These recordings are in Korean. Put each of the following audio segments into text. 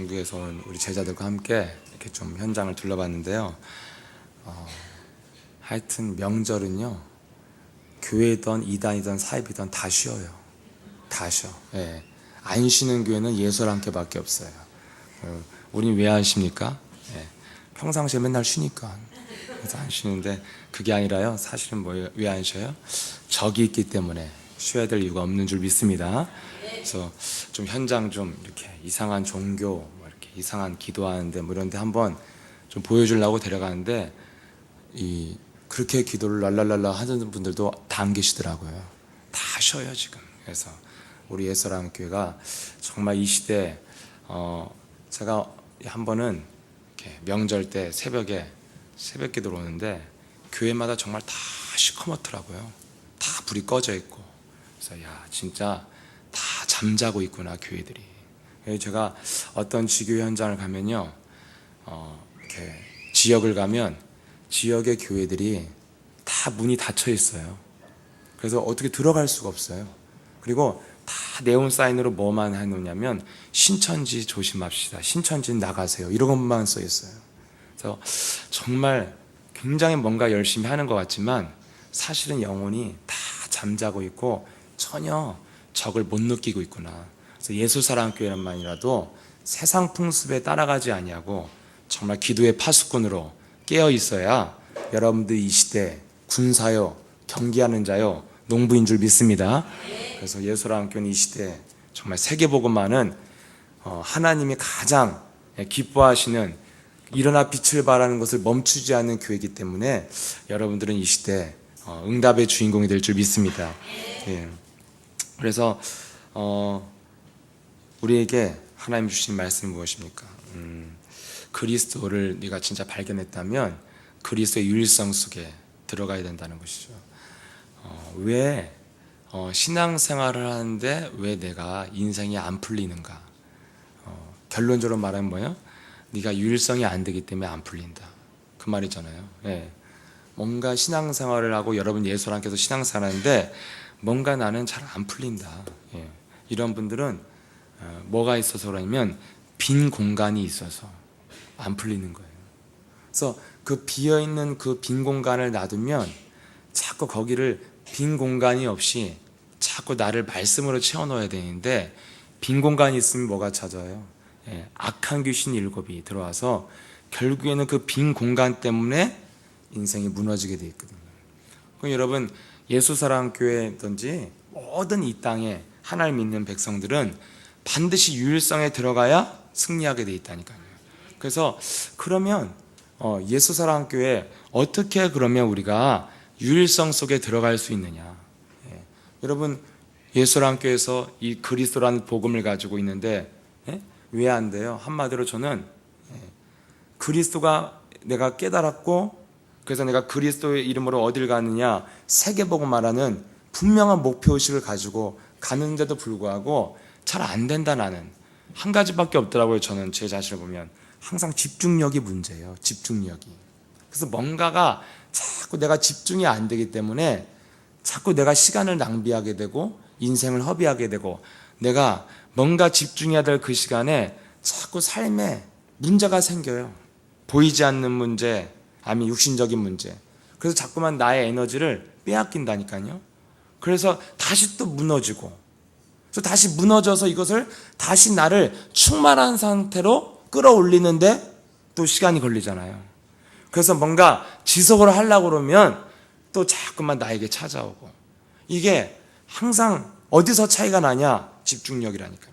중국에서 온 우리 제자들과 함께 이렇게 좀 현장을 둘러봤는데요. 하여튼 명절은요, 교회든 이단이든 사입이든 다 쉬어요. 다 쉬어. 예. 안 쉬는 교회는 예수랑교밖에 없어요. 우린 왜 안 쉽니까? 예. 평상시에 맨날 쉬니까. 그래서 안 쉬는데 그게 아니라요. 사실은 뭐예요? 왜 안 쉬어요? 적이 있기 때문에 쉬어야 될 이유가 없는 줄 믿습니다. 그래서 좀 현장 좀 이렇게 이상한 종교, 뭐 이렇게 이상한 기도하는데 뭐 이런데 한번 좀 보여주려고 데려가는데 그렇게 기도를 랄랄랄라 하는 분들도 다 안 계시더라고요. 다 쉬어요 지금. 그래서 우리 예수랑 교회가 정말 이 시대 제가 한 번은 이렇게 명절 때 새벽에 새벽 기도를 오는데 교회마다 정말 다 시커멓더라고요. 다 불이 꺼져 있고. 그래서 야 진짜 다 잠자고 있구나 교회들이. 그래서 제가 어떤 지교 현장을 가면요, 이렇게 지역을 가면 지역의 교회들이 다 문이 닫혀 있어요. 그래서 어떻게 들어갈 수가 없어요. 그리고 다 네온 사인으로 뭐만 해놓냐면 신천지 조심합시다, 신천지 나가세요, 이런 것만 써 있어요. 그래서 정말 굉장히 뭔가 열심히 하는 것 같지만 사실은 영혼이 다 잠자고 있고 전혀 적을 못 느끼고 있구나. 그래서 예수사랑교회만이라도 세상 풍습에 따라가지 아니하고 정말 기도의 파수꾼으로 깨어 있어야 여러분들 이 시대 군사요, 경기하는 자요, 농부인 줄 믿습니다. 그래서 예수사랑교회는 이 시대 정말 세계복음화는 하나님이 가장 기뻐하시는 일어나 빛을 발하는 것을 멈추지 않는 교회이기 때문에 여러분들은 이 시대 응답의 주인공이 될 줄 믿습니다. 예. 그래서 우리에게 하나님 주신 말씀이 무엇입니까? 그리스도를 네가 진짜 발견했다면 그리스도의 유일성 속에 들어가야 된다는 것이죠. 왜 신앙생활을 하는데 왜 내가 인생이 안 풀리는가? 결론적으로 말하면 뭐예요? 네가 유일성이 안 되기 때문에 안 풀린다, 그 말이잖아요. 예. 뭔가 신앙생활을 하고 여러분 예수님께서 신앙생활 하는데 뭔가 나는 잘 안 풀린다. 예. 이런 분들은 뭐가 있어서 그러냐면 빈 공간이 있어서 안 풀리는 거예요. 그래서 그 비어있는 그 빈 공간을 놔두면 자꾸 거기를 빈 공간이 없이 자꾸 나를 말씀으로 채워넣어야 되는데 빈 공간이 있으면 뭐가 찾아요? 예. 악한 귀신 7이 들어와서 결국에는 그 빈 공간 때문에 인생이 무너지게 돼 있거든요. 그럼 여러분 예수사랑교회든지 모든 이 땅에 하나님 믿는 백성들은 반드시 유일성에 들어가야 승리하게 돼 있다니까요. 그래서 그러면 예수사랑교회 어떻게 그러면 우리가 유일성 속에 들어갈 수 있느냐? 예. 여러분 예수사랑교회에서 이 그리스도라는 복음을 가지고 있는데 왜 안 돼요? 한마디로 저는 그리스도가 내가 깨달았고 그래서 내가 그리스도의 이름으로 어딜 가느냐, 세계복음 말하는 분명한 목표의식을 가지고 가는데도 불구하고 잘 안 된다. 나는 한 가지밖에 없더라고요. 저는 제 자신을 보면 항상 집중력이 문제예요. 집중력이. 그래서 뭔가가 자꾸 내가 집중이 안 되기 때문에 자꾸 내가 시간을 낭비하게 되고 인생을 허비하게 되고 내가 뭔가 집중해야 될 그 시간에 자꾸 삶에 문제가 생겨요. 보이지 않는 문제, 아니 육신적인 문제. 그래서 자꾸만 나의 에너지를 빼앗긴다니까요. 그래서 다시 또 무너지고, 그래서 다시 무너져서 이것을 다시 나를 충만한 상태로 끌어올리는데 또 시간이 걸리잖아요. 그래서 뭔가 지속을 하려고 그러면 또 자꾸만 나에게 찾아오고, 이게 항상 어디서 차이가 나냐? 집중력이라니까요.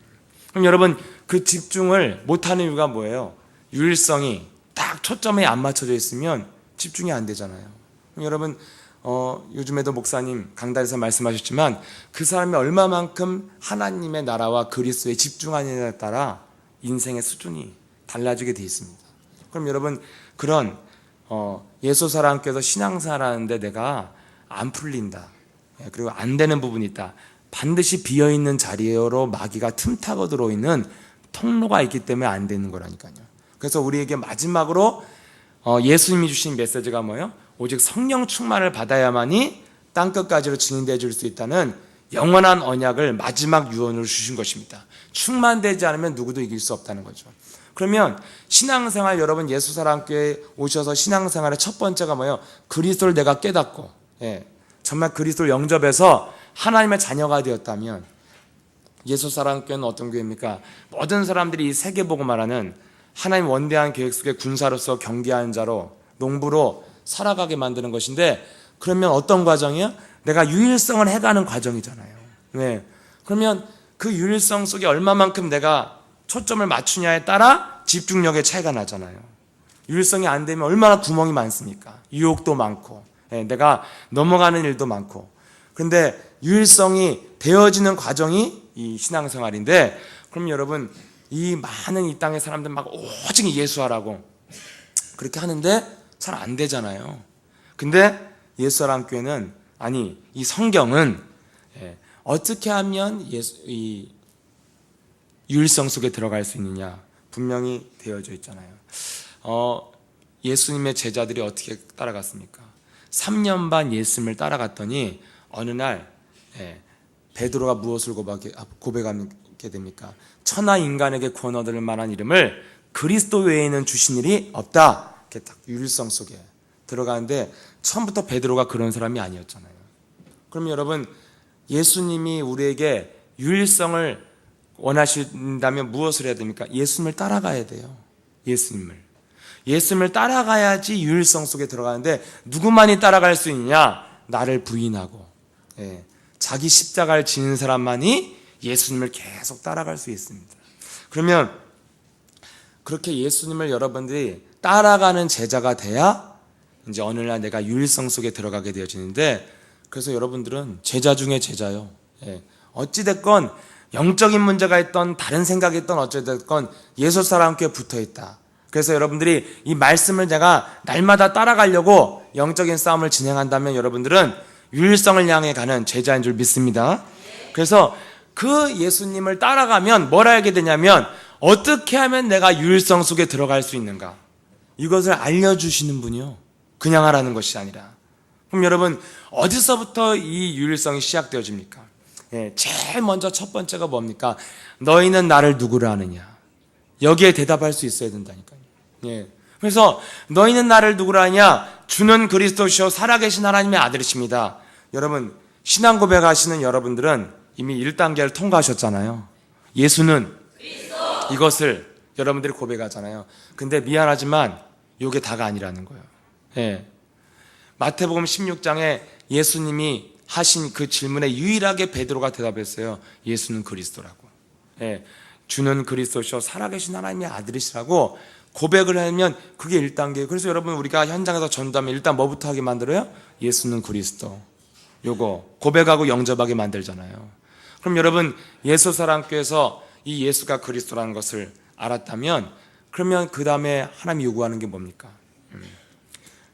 그럼 여러분 그 집중을 못하는 이유가 뭐예요? 유일성이 딱 초점에 안 맞춰져 있으면 집중이 안 되잖아요. 여러분 요즘에도 목사님 강단에서 말씀하셨지만 그 사람이 얼마만큼 하나님의 나라와 그리스도에 집중하느냐에 따라 인생의 수준이 달라지게 되어 있습니다. 그럼 여러분 그런 예수사랑교회에서 신앙생활 하는데 내가 안 풀린다, 그리고 안 되는 부분이 있다, 반드시 비어있는 자리로 마귀가 틈타고 들어있는 통로가 있기 때문에 안 되는 거라니까요. 그래서 우리에게 마지막으로 예수님이 주신 메시지가 뭐예요? 오직 성령 충만을 받아야만이 땅끝까지로 증인되어 줄 수 있다는 영원한 언약을 마지막 유언으로 주신 것입니다. 충만되지 않으면 누구도 이길 수 없다는 거죠. 그러면 신앙생활, 여러분 예수사랑교회 오셔서 신앙생활의 첫 번째가 뭐예요? 그리스도를 내가 깨닫고, 정말 그리스도를 영접해서 하나님의 자녀가 되었다면, 예수사랑교회는 어떤 교회입니까? 모든 사람들이 이 세계복음화라는 하나님 원대한 계획 속에 군사로서 경계하는 자로, 농부로 살아가게 만드는 것인데, 그러면 어떤 과정이에요? 내가 유일성을 해가는 과정이잖아요. 그러면 그 유일성 속에 얼마만큼 내가 초점을 맞추냐에 따라 집중력의 차이가 나잖아요. 유일성이 안 되면 얼마나 구멍이 많습니까? 유혹도 많고, 내가 넘어가는 일도 많고. 그런데 유일성이 되어지는 과정이 이 신앙생활인데, 그럼 여러분, 이 많은 이 땅의 사람들 막 오직 예수하라고 그렇게 하는데 잘 안 되잖아요. 근데 예수사랑교회는, 아니, 이 성경은 어떻게 하면 이 유일성 속에 들어갈 수 있느냐 분명히 되어져 있잖아요. 예수님의 제자들이 어떻게 따라갔습니까? 3년 반 예수님을 따라갔더니 어느 날 베드로가 무엇을 고백하게 됩니까? 천하 인간에게 구원 얻을 만한 이름을 그리스도 외에는 주신 일이 없다. 이렇게 딱 유일성 속에 들어가는데, 처음부터 베드로가 그런 사람이 아니었잖아요. 그럼 여러분, 예수님이 우리에게 유일성을 원하신다면 무엇을 해야 됩니까? 예수님을 따라가야 돼요. 예수님을 따라가야지 유일성 속에 들어가는데, 누구만이 따라갈 수 있느냐? 나를 부인하고 자기 십자가를 지는 사람만이 예수님을 계속 따라갈 수 있습니다. 그러면 그렇게 예수님을 여러분들이 따라가는 제자가 돼야 이제 어느 날 내가 유일성 속에 들어가게 되어지는데, 그래서 여러분들은 제자 중에 제자요. 어찌됐건 영적인 문제가 있던 다른 생각이 있던 어찌됐건 예수사랑교회에 붙어있다. 그래서 여러분들이 이 말씀을 제가 날마다 따라가려고 영적인 싸움을 진행한다면 여러분들은 유일성을 향해 가는 제자인 줄 믿습니다. 그래서 그 예수님을 따라가면 뭘 알게 되냐면, 어떻게 하면 내가 유일성 속에 들어갈 수 있는가, 이것을 알려주시는 분이요, 그냥 하라는 것이 아니라. 그럼 여러분, 어디서부터 이 유일성이 시작되어집니까? 제일 먼저 첫 번째가 뭡니까? 너희는 나를 누구라 하느냐. 여기에 대답할 수 있어야 된다니까요. 그래서 너희는 나를 누구라 하냐? 주는 그리스도시요 살아계신 하나님의 아들이십니다. 여러분, 신앙 고백하시는 여러분들은 이미 1단계를 통과하셨잖아요. 예수는 그리스도. 이것을 여러분들이 고백하잖아요. 근데 미안하지만 이게 다가 아니라는 거예요. 마태복음 16장에 예수님이 하신 그 질문에 유일하게 베드로가 대답했어요. 예수는 그리스도라고. 주는 그리스도시요 살아계신 하나님의 아들이시라고 고백을 하면 그게 1단계예요. 그래서 여러분, 우리가 현장에서 전도하면 일단 뭐부터 하게 만들어요? 예수는 그리스도. 요거 고백하고 영접하게 만들잖아요. 그럼 여러분, 예수사랑교회에서 이 예수가 그리스도라는 것을 알았다면, 그러면 그 다음에 하나님이 요구하는 게 뭡니까?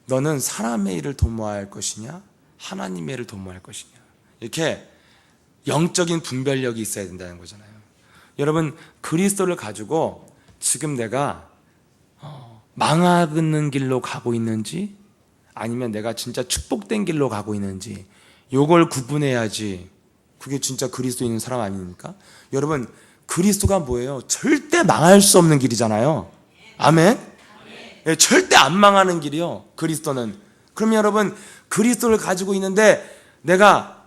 너는 사람의 일을 도모할 것이냐, 하나님의 일을 도모할 것이냐. 이렇게 영적인 분별력이 있어야 된다는 거잖아요. 여러분, 그리스도를 가지고 지금 내가 망하는 길로 가고 있는지, 아니면 내가 진짜 축복된 길로 가고 있는지, 요걸 구분해야지 그게 진짜 그리스도 있는 사람 아닙니까? 여러분, 그리스도가 뭐예요? 절대 망할 수 없는 길이잖아요. 아멘? 절대 안 망하는 길이요, 그리스도는. 그러면 여러분, 그리스도를 가지고 있는데 내가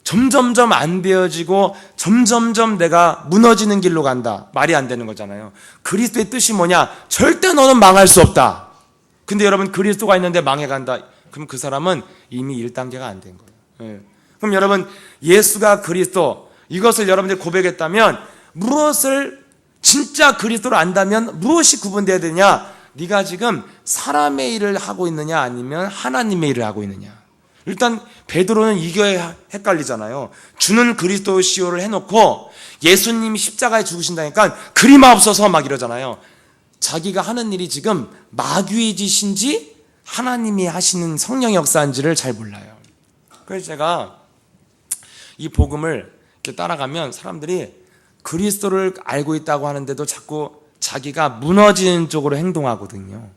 점점점 안 되어지고 점점점 내가 무너지는 길로 간다. 말이 안 되는 거잖아요. 그리스도의 뜻이 뭐냐? 절대 너는 망할 수 없다. 근데 여러분, 그리스도가 있는데 망해간다. 그럼 그 사람은 이미 1단계가 안 된 거예요. 그럼 여러분, 예수가 그리스도, 이것을 여러분들이 고백했다면, 무엇을 진짜 그리스도를 안다면 무엇이 구분되어야 되냐? 네가 지금 사람의 일을 하고 있느냐, 아니면 하나님의 일을 하고 있느냐. 일단 베드로는 이게 헷갈리잖아요. 주는 그리스도시오를 해놓고 예수님이 십자가에 죽으신다니까 그리마옵소서 막 이러잖아요. 자기가 하는 일이 지금 마귀의 짓인지 하나님이 하시는 성령의 역사인지를 잘 몰라요. 그래서 제가 이 복음을 이렇게 따라가면 사람들이 그리스도를 알고 있다고 하는데도 자꾸 자기가 무너지는 쪽으로 행동하거든요.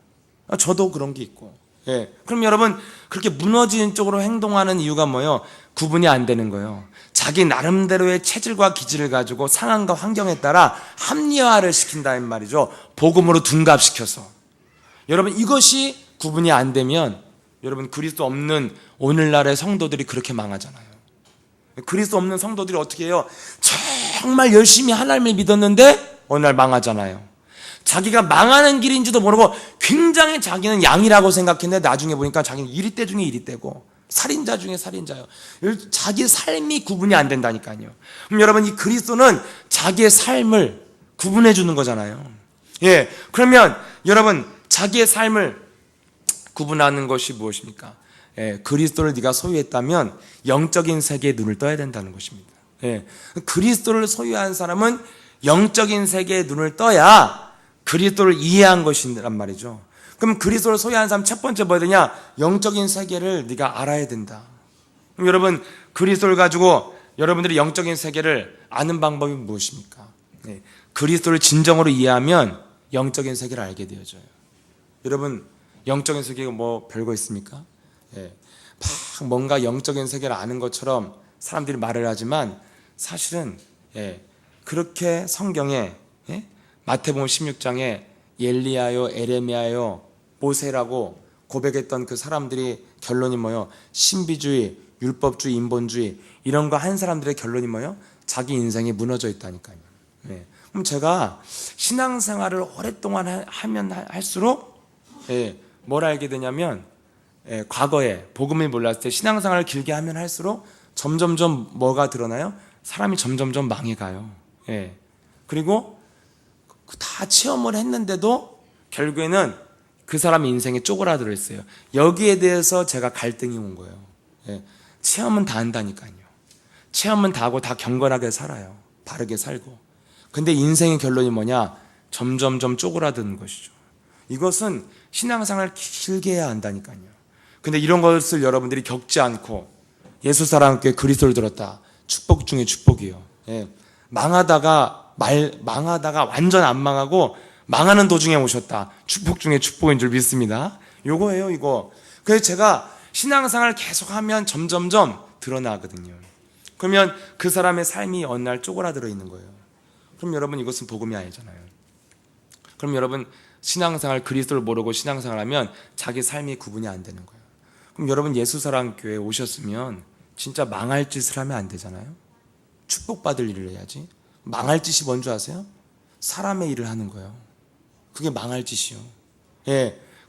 저도 그런 게 있고. 그럼 여러분, 그렇게 무너지는 쪽으로 행동하는 이유가 뭐예요? 구분이 안 되는 거예요. 자기 나름대로의 체질과 기질을 가지고 상황과 환경에 따라 합리화를 시킨다는 말이죠. 복음으로 둔갑시켜서. 여러분, 이것이 구분이 안 되면 여러분, 그리스도 없는 오늘날의 성도들이 그렇게 망하잖아요. 그리스도 없는 성도들이 어떻게 해요? 정말 열심히 하나님을 믿었는데 어느 날 망하잖아요. 자기가 망하는 길인지도 모르고 굉장히 자기는 양이라고 생각했는데 나중에 보니까 자기는 이리떼 중에 이리떼고 살인자 중에 살인자요. 자기 삶이 구분이 안 된다니까요. 그럼 여러분, 이 그리스도는 자기의 삶을 구분해 주는 거잖아요. 예, 그러면 여러분, 자기의 삶을 구분하는 것이 무엇입니까? 예, 그리스도를 네가 소유했다면 영적인 세계에 눈을 떠야 된다는 것입니다. 예, 그리스도를 소유한 사람은 영적인 세계에 눈을 떠야 그리스도를 이해한 것이란 말이죠. 그럼 그리스도를 소유한 사람 첫 번째 뭐야 되냐? 영적인 세계를 네가 알아야 된다. 그럼 여러분, 그리스도를 가지고 여러분들이 영적인 세계를 아는 방법이 무엇입니까? 네, 그리스도를 진정으로 이해하면 영적인 세계를 알게 되어져요. 여러분, 영적인 세계가 뭐 별거 있습니까? 예, 막 뭔가 영적인 세계를 아는 것처럼 사람들이 말을 하지만 사실은 그렇게 성경에 마태복음 16장에 엘리야요, 에레미야요, 모세라고 고백했던 그 사람들이 결론이 뭐예요? 신비주의, 율법주의, 인본주의 이런 거 한 사람들의 결론이 뭐예요? 자기 인생이 무너져 있다니까요. 그럼 제가 신앙생활을 오랫동안 하면 할수록 뭘 알게 되냐면 과거에 복음을 몰랐을 때 신앙생활을 길게 하면 할수록 점점점 뭐가 드러나요? 사람이 점점점 망해가요. 그리고 다 체험을 했는데도 결국에는 그 사람의 인생에 쪼그라들어 있어요. 여기에 대해서 제가 갈등이 온 거예요. 체험은 다 한다니까요. 체험은 다 하고 다 경건하게 살아요. 바르게 살고. 근데 인생의 결론이 뭐냐? 점점점 쪼그라드는 것이죠. 이것은 신앙생활을 길게 해야 한다니까요. 근데 이런 것을 여러분들이 겪지 않고 예수 사랑교회 그리스도를 들었다. 축복 중에 축복이요. 망하다가 완전 안 망하고 망하는 도중에 오셨다. 축복 중에 축복인 줄 믿습니다. 요거예요, 이거. 그래서 제가 신앙생활을 계속하면 점점점 드러나거든요. 그러면 그 사람의 삶이 어느 날 쪼그라들어 있는 거예요. 그럼 여러분, 이것은 복음이 아니잖아요. 그럼 여러분, 신앙생활 그리스도를 모르고 신앙생활하면 자기 삶이 구분이 안 되는 거예요. 그럼 여러분, 예수사랑교회에 오셨으면 진짜 망할 짓을 하면 안 되잖아요. 축복받을 일을 해야지. 망할 짓이 뭔 줄 아세요? 사람의 일을 하는 거예요. 그게 망할 짓이요.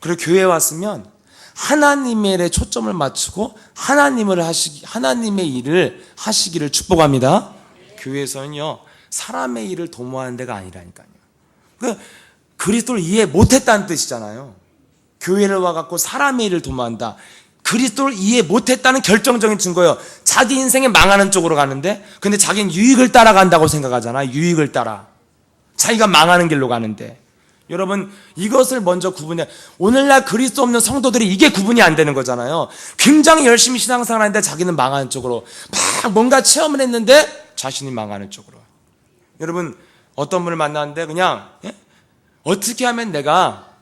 그리고 교회에 왔으면 하나님의 일에 초점을 맞추고 하나님의 일을 하시기를 축복합니다. 교회에서는요, 사람의 일을 도모하는 데가 아니라니까요. 그리스도를 이해 못했다는 뜻이잖아요. 교회를 와갖고 사람의 일을 도모한다. 그리스도를 이해 못했다는 결정적인 증거예요. 자기 인생에 망하는 쪽으로 가는데, 근데 자기는 유익을 따라간다고 생각하잖아요. 유익을 따라. 자기가 망하는 길로 가는데. 여러분, 이것을 먼저 구분해. 오늘날 그리스도 없는 성도들이 이게 구분이 안 되는 거잖아요. 굉장히 열심히 신앙생활 하는데 자기는 망하는 쪽으로, 막 뭔가 체험을 했는데 자신이 망하는 쪽으로. 여러분, 어떤 분을 만났는데 그냥 어떻게 하면 내가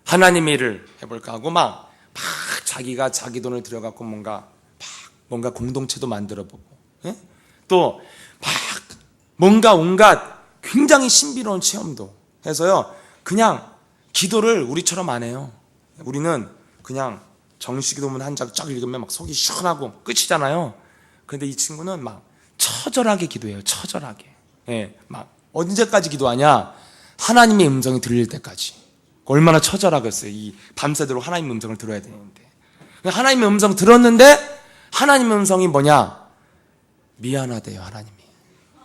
하나님의 일을 해볼까 하고 막 자기가 자기 돈을 들여갖고 뭔가 공동체도 만들어보고, 또 막 뭔가 온갖 굉장히 신비로운 체험도 해서요, 그냥 기도를 우리처럼 안 해요. 우리는 그냥 정식기도문 한 장 쫙 읽으면 막 속이 시원하고 끝이잖아요. 그런데 이 친구는 막 처절하게 기도해요. 처절하게. 막 언제까지 기도하냐? 하나님의 음성이 들릴 때까지. 얼마나 처절하겠어요. 이 밤새도록 하나님의 음성을 들어야 되는데. 하나님의 음성 들었는데 하나님의 음성이 뭐냐? 미안하대요. 하나님이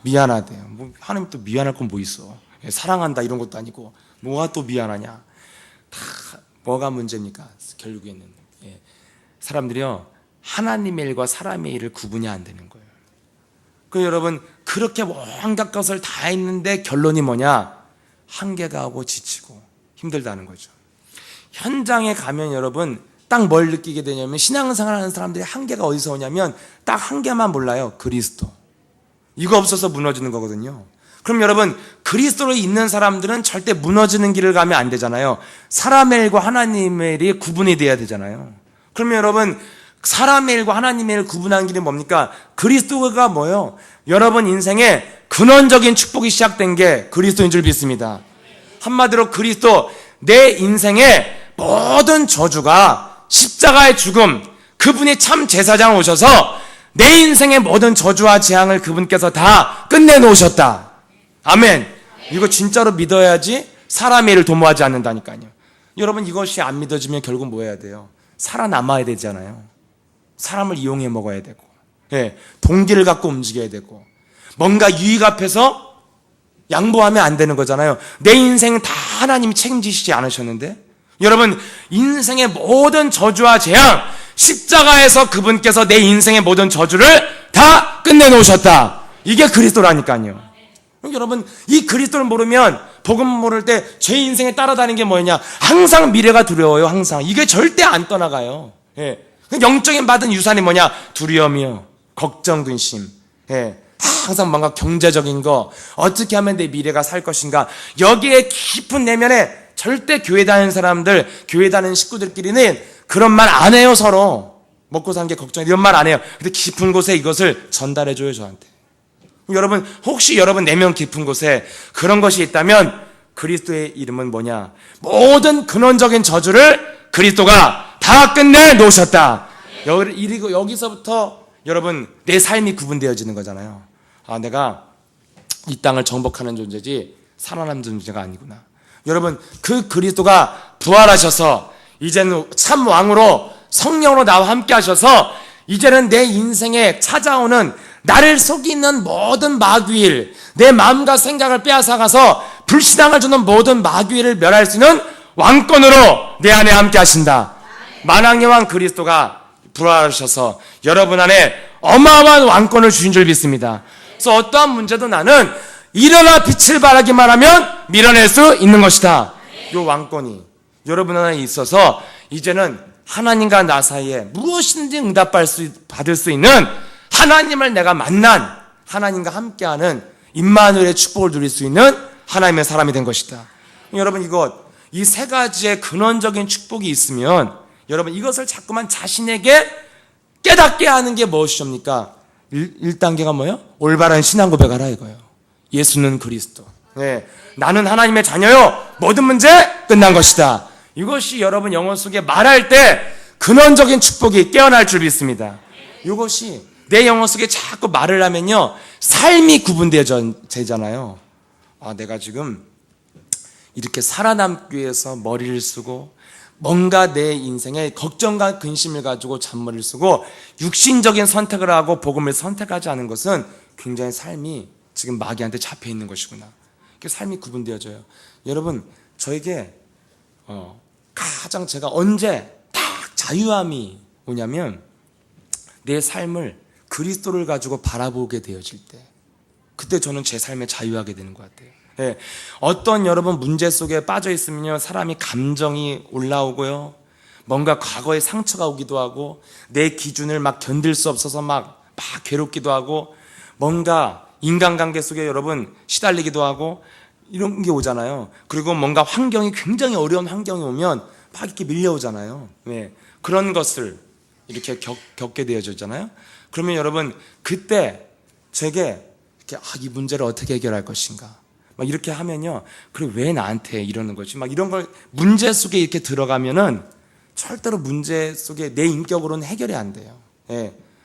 미안하대요. 뭐 하나님 또 미안할 건 뭐 있어? 사랑한다 이런 것도 아니고 뭐가 또 미안하냐? 다 뭐가 문제입니까? 결국에는 사람들이요, 하나님의 일과 사람의 일을 구분이 안 되는 거예요. 그 여러분, 그렇게 온갖 것을 다 했는데 결론이 뭐냐? 한계가 오고 지치고 힘들다는 거죠. 현장에 가면 여러분, 딱 뭘 느끼게 되냐면, 신앙생활 하는 사람들이 한계가 어디서 오냐면 딱 한 개만 몰라요. 그리스도. 이거 없어서 무너지는 거거든요. 그럼 여러분, 그리스도로 있는 사람들은 절대 무너지는 길을 가면 안 되잖아요. 사람의 일과 하나님의 일이 구분이 돼야 되잖아요. 그러면 여러분, 사람의 일과 하나님의 일 구분하는 길이 뭡니까? 그리스도가 뭐예요? 여러분 인생에 근원적인 축복이 시작된 게 그리스도인 줄 믿습니다. 한마디로 그리스도, 내 인생의 모든 저주가 십자가의 죽음, 그분이 참 제사장 오셔서 내 인생의 모든 저주와 재앙을 그분께서 다 끝내놓으셨다. 아멘. 이거 진짜로 믿어야지 사람의 일을 도모하지 않는다니까요. 여러분 이것이 안 믿어지면 결국 뭐 해야 돼요? 살아남아야 되잖아요. 사람을 이용해 먹어야 되고, 동기를 갖고 움직여야 되고, 뭔가 유익 앞에서 양보하면 안 되는 거잖아요. 내 인생 다 하나님이 책임지시지 않으셨는데, 여러분 인생의 모든 저주와 재앙, 십자가에서 그분께서 내 인생의 모든 저주를 다 끝내놓으셨다. 이게 그리스도라니까요. 여러분 이 그리스도를 모르면, 복음 모를 때 제 인생에 따라다니는 게 뭐냐? 항상 미래가 두려워요. 항상 이게 절대 안 떠나가요. 영적인 받은 유산이 뭐냐? 두려움이요, 걱정, 근심. 항상 뭔가 경제적인 거, 어떻게 하면 내 미래가 살 것인가, 여기에 깊은 내면에 절대 교회 다니는 사람들, 교회 다니는 식구들끼리는 그런 말 안 해요. 서로 먹고 사는 게 걱정, 이런 말 안 해요. 근데 깊은 곳에 이것을 전달해줘요, 저한테. 여러분 혹시 여러분 내면 깊은 곳에 그런 것이 있다면 그리스도의 이름은 뭐냐? 모든 근원적인 저주를 그리스도가 다 끝내 놓으셨다. 여기서부터 여러분 내 삶이 구분되어지는 거잖아요. 아, 내가 이 땅을 정복하는 존재지 살아남는 존재가 아니구나. 여러분 그 그리스도가 부활하셔서 이제는 참 왕으로 성령으로 나와 함께 하셔서 이제는 내 인생에 찾아오는 나를 속이는 모든 마귀일, 내 마음과 생각을 빼앗아가서 불신앙을 주는 모든 마귀를 멸할 수 있는 왕권으로 내 안에 함께 하신다. 만왕의 왕 그리스도가 부활하셔서 여러분 안에 어마어마한 왕권을 주신 줄 믿습니다. 그래서 어떠한 문제도 나는 일어나 빛을 발하기만 하면 밀어낼 수 있는 것이다. 이 왕권이 여러분 안에 있어서 이제는 하나님과 나 사이에 무엇이든지 받을 수 있는, 하나님을 내가 만난, 하나님과 함께하는 임마누엘의 축복을 누릴 수 있는 하나님의 사람이 된 것이다. 여러분 이 세 가지의 근원적인 축복이 있으면 여러분 이것을 자꾸만 자신에게 깨닫게 하는 게 무엇이옵니까? 1단계가 뭐예요? 올바른 신앙 고백하라 이거예요. 예수는 그리스도. 나는 하나님의 자녀요. 모든 문제 끝난 것이다. 이것이 여러분 영혼 속에 말할 때 근원적인 축복이 깨어날 줄 믿습니다. 이것이 내 영혼 속에 자꾸 말을 하면요, 삶이 구분되잖아요. 아, 내가 지금 이렇게 살아남기 위해서 머리를 쓰고 뭔가 내 인생에 걱정과 근심을 가지고 잔머리를 쓰고 육신적인 선택을 하고 복음을 선택하지 않은 것은 굉장히 삶이 지금 마귀한테 잡혀 있는 것이구나. 삶이 구분되어져요. 여러분 저에게 가장 제가 언제 딱 자유함이 오냐면 내 삶을 그리스도를 가지고 바라보게 되어질 때, 그때 저는 제 삶에 자유하게 되는 것 같아요. 어떤 여러분 문제 속에 빠져 있으면요, 사람이 감정이 올라오고요, 뭔가 과거의 상처가 오기도 하고 내 기준을 막 견딜 수 없어서 막 괴롭기도 하고 뭔가 인간관계 속에 여러분 시달리기도 하고 이런 게 오잖아요. 그리고 뭔가 환경이 굉장히 어려운 환경이 오면 막 이렇게 밀려오잖아요. 그런 것을 이렇게 겪게 되어졌잖아요. 그러면 여러분 그때 제게 이렇게 이 문제를 어떻게 해결할 것인가 막 이렇게 하면요, 그래 왜 나한테 이러는 거지 막 이런 걸 문제 속에 이렇게 들어가면은 절대로 문제 속에 내 인격으로는 해결이 안 돼요.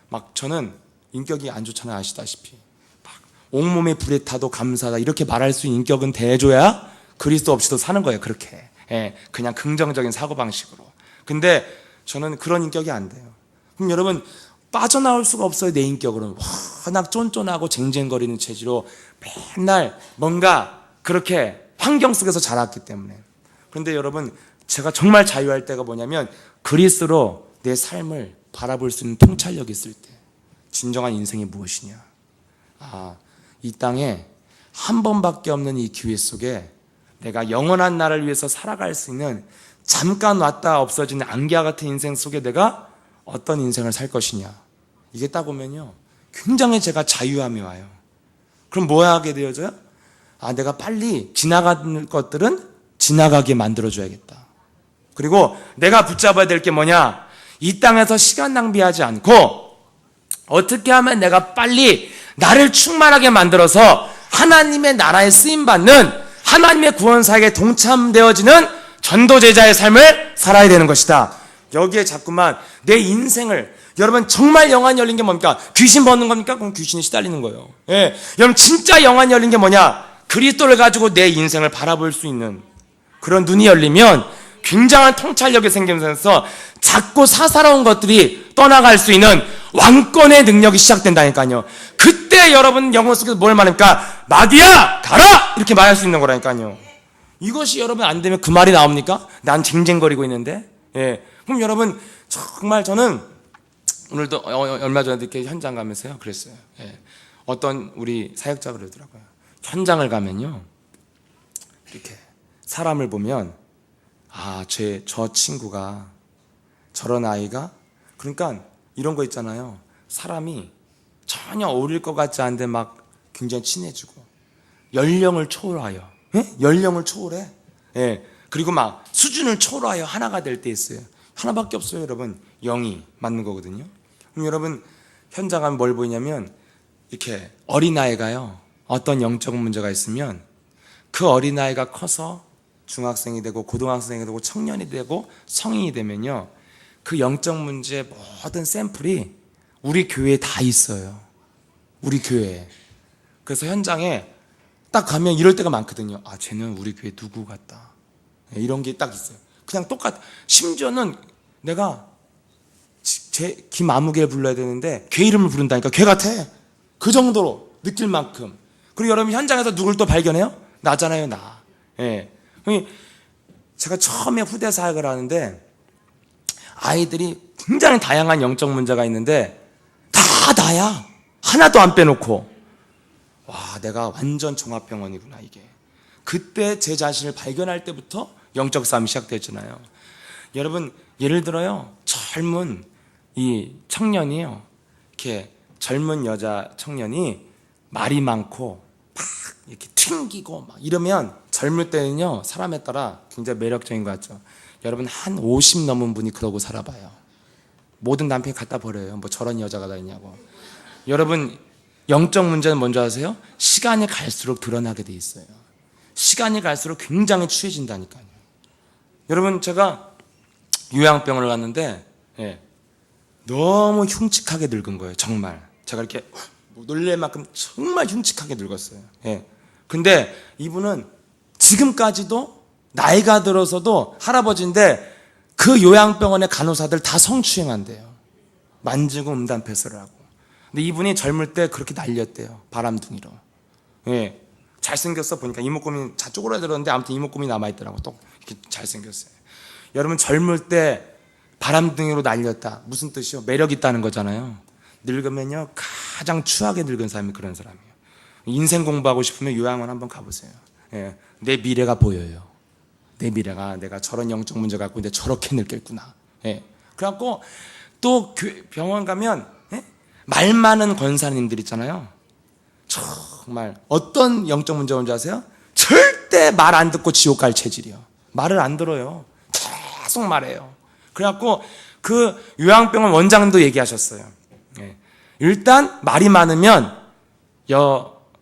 막 저는 인격이 안 좋잖아요, 아시다시피. 막 온몸에 불에 타도 감사하다 이렇게 말할 수 있는 인격은 돼줘야 그리스도 없이도 사는 거예요. 그렇게 그냥 긍정적인 사고방식으로. 근데 저는 그런 인격이 안 돼요. 그럼 여러분 빠져나올 수가 없어요. 내 인격으로는 워낙 쫀쫀하고 쟁쟁거리는 체질로 맨날 뭔가 그렇게 환경 속에서 자랐기 때문에. 그런데 여러분 제가 정말 자유할 때가 뭐냐면 그리스도로 내 삶을 바라볼 수 있는 통찰력이 있을 때. 진정한 인생이 무엇이냐, 이 땅에 한 번밖에 없는 이 기회 속에 내가 영원한 나를 위해서 살아갈 수 있는, 잠깐 왔다 없어지는 안개와 같은 인생 속에 내가 어떤 인생을 살 것이냐, 이게 딱 오면요 굉장히 제가 자유함이 와요. 그럼 뭐 하게 되어져요? 내가 빨리 지나가는 것들은 지나가게 만들어줘야겠다. 그리고 내가 붙잡아야 될 게 뭐냐, 이 땅에서 시간 낭비하지 않고 어떻게 하면 내가 빨리 나를 충만하게 만들어서 하나님의 나라에 쓰임받는 하나님의 구원사역에 동참되어지는 전도제자의 삶을 살아야 되는 것이다. 여기에 자꾸만 내 인생을, 여러분 정말 영안이 열린 게 뭡니까? 귀신 벗는 겁니까? 그럼 귀신이 시달리는 거예요. 예. 여러분 진짜 영안이 열린 게 뭐냐? 그리스도를 가지고 내 인생을 바라볼 수 있는 그런 눈이 열리면 굉장한 통찰력이 생기면서 작고 사사로운 것들이 떠나갈 수 있는 왕권의 능력이 시작된다니까요. 그때 여러분 영혼 속에서 뭘 말합니까? 마귀야 가라! 이렇게 말할 수 있는 거라니까요. 이것이 여러분 안 되면 그 말이 나옵니까? 난 쟁쟁거리고 있는데. 예. 그럼 여러분 정말 저는 오늘도 얼마 전에 이렇게 현장 가면서요 그랬어요. 예. 어떤 우리 사역자가 그러더라고요. 현장을 가면요 이렇게 사람을 보면 저 친구가 저런 아이가, 그러니까 이런 거 있잖아요. 사람이 전혀 어울릴 것 같지 않은데 막 굉장히 친해지고 연령을 초월하여, 예? 연령을 초월해. 예. 그리고 막 수준을 초월하여 하나가 될 때 있어요. 하나밖에 없어요, 여러분. 영이 맞는 거거든요. 그럼 여러분 현장 가면 뭘 보이냐면 이렇게 어린아이가요 어떤 영적 문제가 있으면 그 어린아이가 커서 중학생이 되고 고등학생이 되고 청년이 되고 성인이 되면요 그 영적 문제의 모든 샘플이 우리 교회에 다 있어요. 우리 교회에. 그래서 현장에 딱 가면 이럴 때가 많거든요. 쟤는 우리 교회 누구 같다. 이런 게 딱 있어요. 그냥 심지어는 내가 제 김아무개를 불러야 되는데 걔 이름을 부른다니까 걔 같아. 그 정도로 느낄 만큼. 그리고 여러분 현장에서 누굴 또 발견해요? 나잖아요, 나. 예. 제가 처음에 후대 사역을 하는데 아이들이 굉장히 다양한 영적 문제가 있는데 다 나야. 하나도 안 빼놓고. 내가 완전 종합병원이구나 이게. 그때 제 자신을 발견할 때부터 영적 싸움이 시작됐잖아요. 여러분 예를 들어요 젊은 이 청년이요 이렇게 젊은 여자 청년이 말이 많고 막 이렇게 튕기고 막 이러면 젊을 때는요 사람에 따라 굉장히 매력적인 것 같죠. 여러분 한 50 넘은 분이 그러고 살아봐요. 모든 남편이 갖다 버려요. 뭐 저런 여자가 다 있냐고. 여러분 영적 문제는 뭔지 아세요? 시간이 갈수록 드러나게 돼 있어요. 시간이 갈수록 굉장히 취해진다니까요. 여러분 제가 요양병원을 갔는데 너무 흉측하게 늙은 거예요. 정말 제가 이렇게 놀랄 만큼 정말 흉측하게 늙었어요. 근데 이분은 지금까지도 나이가 들어서도 할아버지인데 그 요양병원의 간호사들 다 성추행한대요. 만지고 음담패설을 하고. 근데 이분이 젊을 때 그렇게 날렸대요. 바람둥이로. 잘생겼어. 보니까 이목구비 다 쪼그라들었는데 아무튼 이목구비 남아있더라고. 또 이렇게 잘생겼어요. 여러분 젊을 때 바람둥이로 날렸다. 무슨 뜻이요? 매력 있다는 거잖아요. 늙으면요 가장 추하게 늙은 사람이 그런 사람이에요. 인생 공부하고 싶으면 요양원 한번 가보세요. 내 미래가 보여요. 내 미래가 내가 저런 영적 문제 갖고 있는데 저렇게 늙겠구나. 그래갖고 또 병원 가면 말 많은 권사님들 있잖아요. 정말 어떤 영적 문제가 뭔지 아세요? 절대 말 안 듣고 지옥 갈 체질이요. 말을 안 들어요. 계속 말해요. 그래갖고 그 요양병원 원장도 얘기하셨어요. 일단 말이 많으면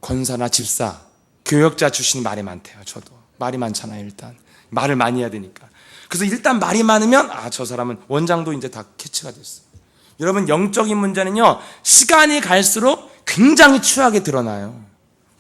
권사나 집사, 교역자 출신이 말이 많대요. 저도 말이 많잖아요. 일단 말을 많이 해야 되니까. 그래서 일단 말이 많으면 저 사람은, 원장도 이제 다 캐치가 됐어요. 여러분 영적인 문제는요 시간이 갈수록 굉장히 추하게 드러나요.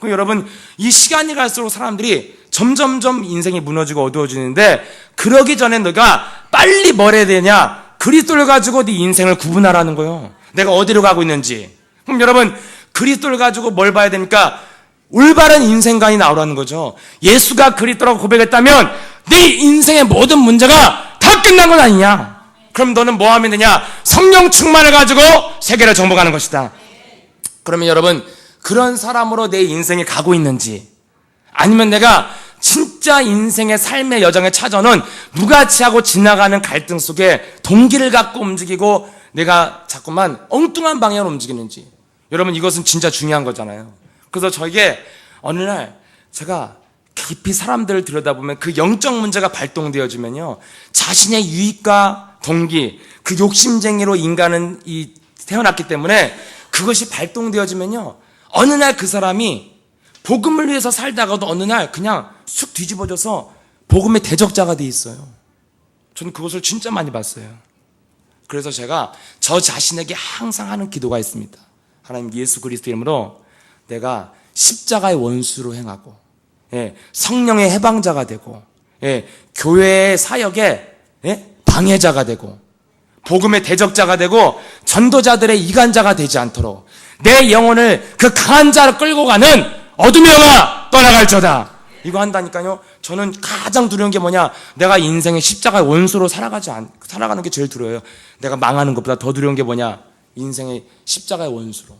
여러분 이 시간이 갈수록 사람들이 점점점 인생이 무너지고 어두워지는데, 그러기 전에 너가 빨리 뭘 해야 되냐? 그리스도를 가지고 네 인생을 구분하라는 거예요. 내가 어디로 가고 있는지. 그럼 여러분 그리스도를 가지고 뭘 봐야 됩니까? 올바른 인생관이 나오라는 거죠. 예수가 그리스도라고 고백했다면 네 인생의 모든 문제가 다 끝난 건 아니냐? 그럼 너는 뭐 하면 되냐? 성령 충만을 가지고 세계를 정복하는 것이다. 그러면 여러분 그런 사람으로 내 인생이 가고 있는지, 아니면 내가 진짜 인생의 삶의 여정에 찾아오는 무가치하고 지나가는 갈등 속에 동기를 갖고 움직이고 내가 자꾸만 엉뚱한 방향으로 움직이는지, 여러분 이것은 진짜 중요한 거잖아요. 그래서 저에게 어느 날 제가 깊이 사람들을 들여다보면 그 영적 문제가 발동되어지면요, 자신의 유익과 동기, 그 욕심쟁이로 인간은 태어났기 때문에 그것이 발동되어지면요, 어느 날 그 사람이 복음을 위해서 살다가도 어느 날 그냥 쑥 뒤집어져서 복음의 대적자가 돼 있어요. 저는 그것을 진짜 많이 봤어요. 그래서 제가 저 자신에게 항상 하는 기도가 있습니다. 하나님, 예수 그리스도 이름으로 내가 십자가의 원수로 행하고, 성령의 해방자가 되고, 교회의 사역에 방해자가 되고, 복음의 대적자가 되고, 전도자들의 이간자가 되지 않도록 내 영혼을 그 강한 자로 끌고 가는 어둠의 영아 떠나갈저다. 이거 한다니까요. 저는 가장 두려운 게 뭐냐, 내가 인생의 십자가의 원수로 살아가는 게 제일 두려워요. 내가 망하는 것보다 더 두려운 게 뭐냐, 인생의 십자가의 원수로.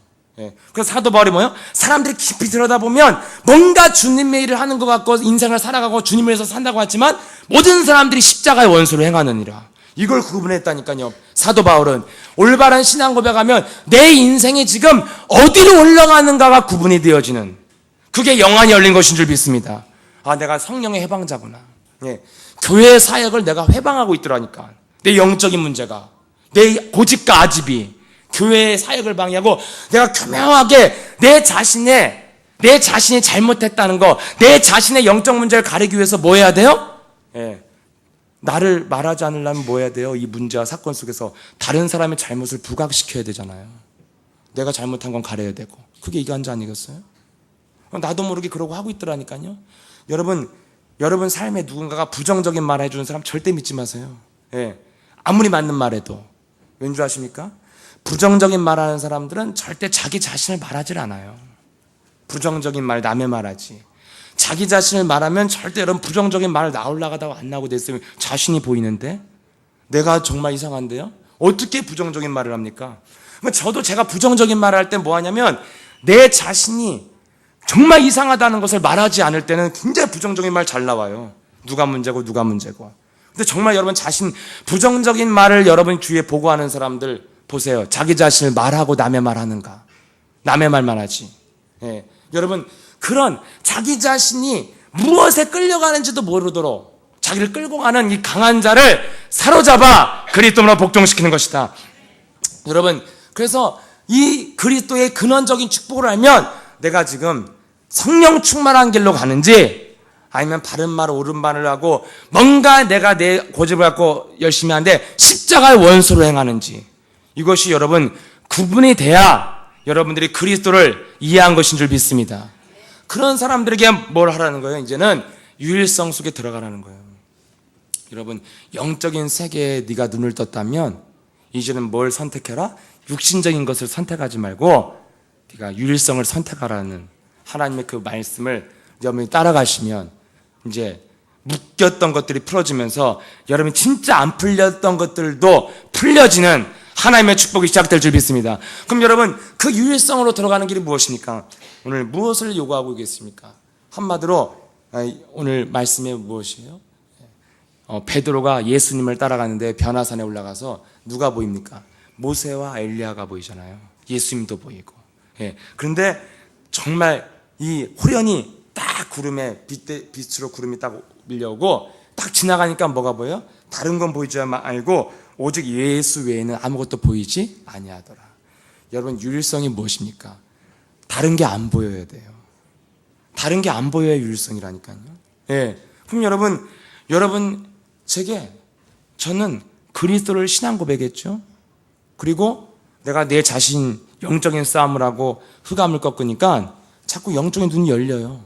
그래서 사도 바울이 뭐예요? 사람들이 깊이 들여다보면 뭔가 주님의 일을 하는 것 같고 인생을 살아가고 주님을 위해서 산다고 하지만 모든 사람들이 십자가의 원수로 행하느니라. 이걸 구분했다니까요. 사도 바울은 올바른 신앙 고백하면 내 인생이 지금 어디로 올라가는가가 구분이 되어지는, 그게 영안이 열린 것인 줄 믿습니다. 아, 내가 성령의 해방자구나. 교회의 사역을 내가 해방하고 있더라니까. 내 영적인 문제가, 내 고집과 아집이 교회의 사역을 방해하고, 내가 교묘하게 내 자신이 잘못했다는 거, 내 자신의 영적 문제를 가리기 위해서 뭐 해야 돼요? 나를 말하지 않으려면 뭐 해야 돼요? 이 문제와 사건 속에서 다른 사람의 잘못을 부각시켜야 되잖아요. 내가 잘못한 건 가려야 되고. 그게 이간자 아니겠어요? 나도 모르게 그러고 하고 있더라니까요. 여러분 삶에 누군가가 부정적인 말 해주는 사람 절대 믿지 마세요. 아무리 맞는 말해도. 왠 줄 아십니까? 부정적인 말하는 사람들은 절대 자기 자신을 말하질 않아요. 부정적인 말, 남의 말하지. 자기 자신을 말하면 절대 여러분 부정적인 말을 나오려다가 안 나오고 됐으면 자신이 보이는데, 내가 정말 이상한데요? 어떻게 부정적인 말을 합니까? 저도 제가 부정적인 말을 할 때 뭐 하냐면, 내 자신이 정말 이상하다는 것을 말하지 않을 때는 굉장히 부정적인 말 잘 나와요. 누가 문제고. 근데 정말 여러분 부정적인 말을 여러분 주위에 보고하는 사람들 보세요. 자기 자신을 말하고 남의 말 하는가? 남의 말만 하지. 여러분, 그런 자기 자신이 무엇에 끌려가는지도 모르도록 자기를 끌고 가는 이 강한 자를 사로잡아 그리스도로 복종시키는 것이다. 여러분, 그래서 이 그리스도의 근원적인 축복을 알면 내가 지금 성령 충만한 길로 가는지, 아니면 바른 말 옳은 말을 하고 뭔가 내가 내 고집을 갖고 열심히 하는데 십자가의 원수로 행하는지, 이것이 여러분 구분이 돼야 여러분들이 그리스도를 이해한 것인 줄 믿습니다. 그런 사람들에게 뭘 하라는 거예요? 이제는 유일성 속에 들어가라는 거예요. 여러분, 영적인 세계에 네가 눈을 떴다면 이제는 뭘 선택해라? 육신적인 것을 선택하지 말고 네가 유일성을 선택하라는 하나님의 그 말씀을 여러분이 따라가시면 이제 묶였던 것들이 풀어지면서 여러분이 진짜 안 풀렸던 것들도 풀려지는 하나님의 축복이 시작될 줄 믿습니다. 그럼 여러분, 그 유일성으로 들어가는 길이 무엇입니까? 오늘 무엇을 요구하고 계십니까? 한마디로 오늘 말씀이 무엇이에요? 베드로가 예수님을 따라가는데 변화산에 올라가서 누가 보입니까? 모세와 엘리야가 보이잖아요. 예수님도 보이고. 그런데 정말 이 호련히 딱 구름에 빛으로 구름이 딱 밀려오고 딱 지나가니까 뭐가 보여요? 다른 건 보이지 말고 오직 예수 외에는 아무것도 보이지 아니하더라. 여러분, 유일성이 무엇입니까? 다른 게 안 보여야 돼요. 다른 게 안 보여야 유일성이라니까요. 그럼 여러분 제게 저는 그리스도를 신앙 고백했죠. 그리고 내가 내 자신 영적인 싸움을 하고 흑암을 꺾으니까 자꾸 영적인 눈이 열려요.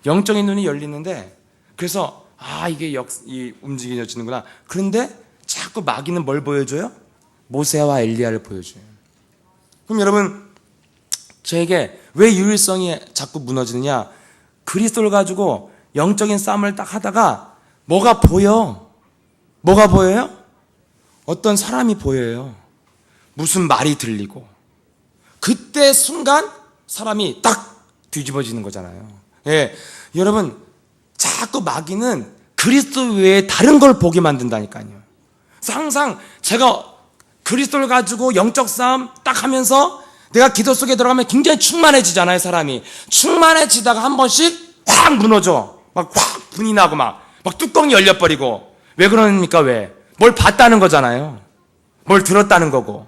영적인 눈이 열리는데, 그래서 이게 움직여지는구나. 그런데 자꾸 마귀는 뭘 보여줘요? 모세와 엘리야를 보여줘요. 그럼 여러분, 저에게 왜 유일성이 자꾸 무너지느냐? 그리스도를 가지고 영적인 싸움을 딱 하다가 뭐가 보여요? 어떤 사람이 보여요. 무슨 말이 들리고. 그때 순간 사람이 딱 뒤집어지는 거잖아요. 여러분, 자꾸 마귀는 그리스도 외에 다른 걸 보게 만든다니까요. 그래서 항상 제가 그리스도를 가지고 영적 싸움 딱 하면서 내가 기도 속에 들어가면 굉장히 충만해지잖아요, 사람이. 충만해지다가 한 번씩 확 무너져. 막 확 분이 나고 막 뚜껑이 열려버리고. 왜 그러니까 왜? 뭘 봤다는 거잖아요. 뭘 들었다는 거고.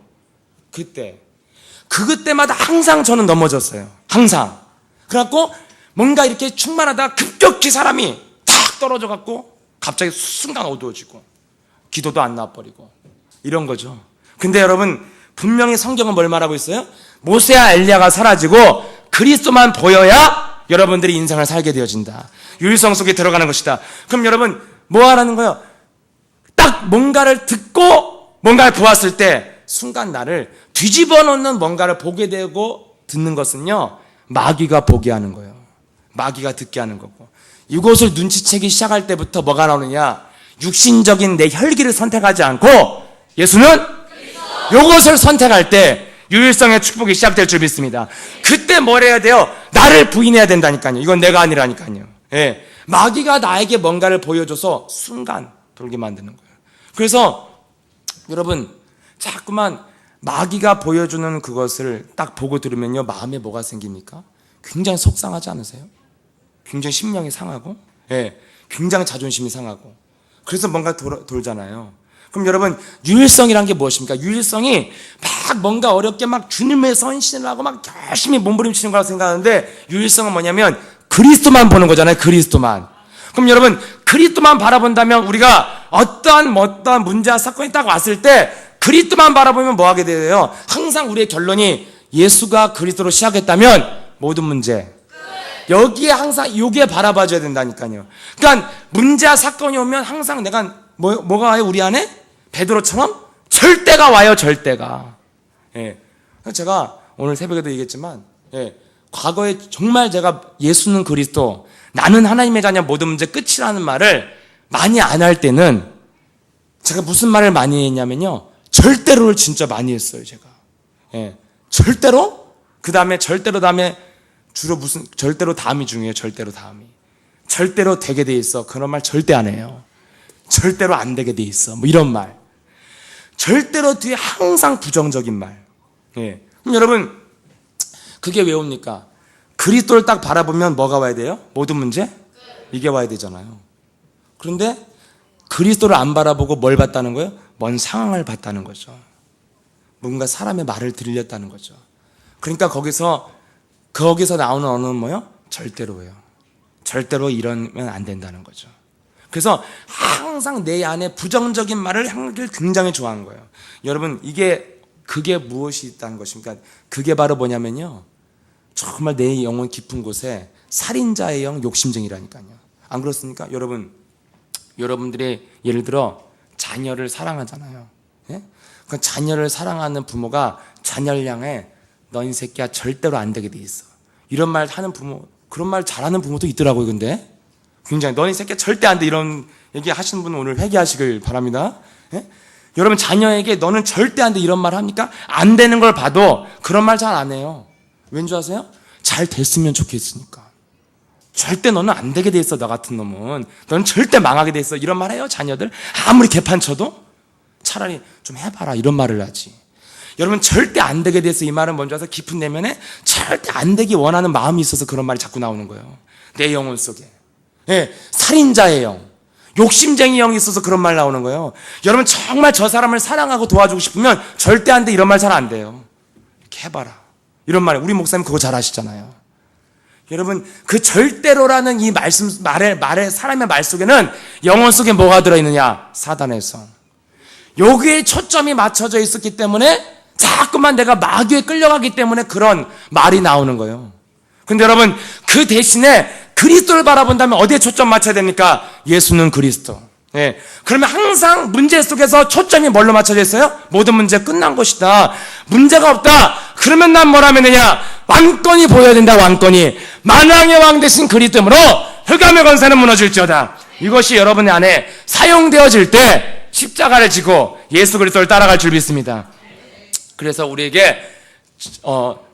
그때마다 항상 저는 넘어졌어요. 항상. 그래갖고 뭔가 이렇게 충만하다가 급격히 사람이 탁 떨어져갖고 갑자기 순간 어두워지고 기도도 안 나와버리고 이런 거죠. 근데 여러분 분명히 성경은 뭘 말하고 있어요? 모세와 엘리야가 사라지고 그리스도만 보여야 여러분들이 인생을 살게 되어진다. 유일성 속에 들어가는 것이다. 그럼 여러분 뭐 하라는 거예요? 딱 뭔가를 듣고 뭔가를 보았을 때 순간 나를 뒤집어 놓는 뭔가를 보게 되고 듣는 것은요, 마귀가 보게 하는 거예요. 마귀가 듣게 하는 거고. 이것을 눈치채기 시작할 때부터 뭐가 나오느냐? 육신적인 내 혈기를 선택하지 않고 예수는 이것을 선택할 때 유일성의 축복이 시작될 줄 믿습니다. 그때 뭘 해야 돼요? 나를 부인해야 된다니까요. 이건 내가 아니라니까요. 예. 마귀가 나에게 뭔가를 보여줘서 순간 돌게 만드는 거예요. 그래서 여러분 자꾸만 마귀가 보여주는 그것을 딱 보고 들으면요, 마음에 뭐가 생깁니까? 굉장히 속상하지 않으세요? 굉장히 심령이 상하고, 예, 굉장히 자존심이 상하고. 그래서 뭔가 돌잖아요. 그럼 여러분 유일성이란 게 무엇입니까? 유일성이 막 뭔가 어렵게 막 주님의 선신을 하고 막 열심히 몸부림치는 거라고 생각하는데, 유일성은 뭐냐면 그리스도만 보는 거잖아요. 그리스도만. 그럼 여러분 그리스도만 바라본다면 우리가 어떠한 문제와 사건이 딱 왔을 때 그리스도만 바라보면 뭐 하게 돼요? 항상 우리의 결론이 예수가 그리스도로 시작했다면 모든 문제, 여기에 항상 여기에 바라봐줘야 된다니까요. 그러니까 문제와 사건이 오면 항상 내가 뭐가 와요? 우리 안에? 베드로처럼 절대가 와요. 절대가. 예. 제가 오늘 새벽에도 얘기했지만, 예, 과거에 정말 제가 예수는 그리스도, 나는 하나님의 자녀, 모든 문제 끝이라는 말을 많이 안 할 때는 제가 무슨 말을 많이 했냐면요, 절대로를 진짜 많이 했어요. 제가. 예. 절대로? 그 다음에 절대로 다음에 주로 무슨 절대로 다음이 중요해요. 절대로 다음이. 절대로 되게 돼 있어. 그런 말 절대 안 해요. 절대로 안 되게 돼 있어. 뭐 이런 말. 절대로 뒤에 항상 부정적인 말. 예. 그럼 여러분 그게 왜 옵니까? 그리스도를 딱 바라보면 뭐가 와야 돼요? 모든 문제? 이게 와야 되잖아요. 그런데 그리스도를 안 바라보고 뭘 봤다는 거예요? 먼 상황을 봤다는 거죠. 뭔가 사람의 말을 들렸다는 거죠. 그러니까 거기서 나오는 언어는 뭐예요? 절대로예요. 절대로 이러면 안 된다는 거죠. 그래서 항상 내 안에 부정적인 말을 굉장히 좋아하는 거예요. 여러분 그게 무엇이 있다는 것입니까? 그게 바로 뭐냐면요, 정말 내 영혼 깊은 곳에 살인자의 영, 욕심쟁이라니까요. 안 그렇습니까? 여러분들이 예를 들어 자녀를 사랑하잖아요. 예? 그 자녀를 사랑하는 부모가 자녀를 향해 너 이 새끼야 절대로 안 되게 돼 있어, 이런 말 하는 부모, 그런 말 잘하는 부모도 있더라고요. 근데 굉장히 너 이 새끼야 절대 안 돼, 이런 얘기 하시는 분은 오늘 회개하시길 바랍니다. 예? 여러분 자녀에게 너는 절대 안 돼 이런 말 합니까? 안 되는 걸 봐도 그런 말 잘 안 해요. 왠지 아세요? 잘 됐으면 좋겠으니까. 절대 너는 안 되게 돼 있어. 너 같은 놈은 너는 절대 망하게 돼 있어, 이런 말 해요. 자녀들 아무리 개판 쳐도 차라리 좀 해봐라 이런 말을 하지. 여러분 절대 안 되게 돼 있어, 이 말은 뭔지 아세요? 깊은 내면에 절대 안 되기 원하는 마음이 있어서 그런 말이 자꾸 나오는 거예요. 내 영혼 속에. 예, 살인자의 영, 욕심쟁이 영이 있어서 그런 말 나오는 거예요. 여러분 정말 저 사람을 사랑하고 도와주고 싶으면 절대 안 돼 이런 말 잘 안 돼요. 이렇게 해봐라 이런 말, 우리 목사님 그거 잘 하시잖아요. 여러분 그 절대로라는 이 말에 사람의 말 속에는 영혼 속에 뭐가 들어있느냐? 사단의 성. 여기에 초점이 맞춰져 있었기 때문에 자꾸만 내가 마귀에 끌려가기 때문에 그런 말이 나오는 거예요. 근데 여러분 그 대신에 그리스도를 바라본다면 어디에 초점 맞춰야 됩니까? 예수는 그리스도. 예. 그러면 항상 문제 속에서 초점이 뭘로 맞춰져 있어요? 모든 문제 끝난 것이다, 문제가 없다. 그러면 난 뭘 하면 되냐? 왕권이 보여야 된다. 왕권이. 만왕의 왕 대신 그리스도로 흑암의 권세는 무너질지어다. 이것이 여러분 안에 사용되어질 때 십자가를 지고 예수 그리스도를 따라갈 줄 믿습니다. 그래서 우리에게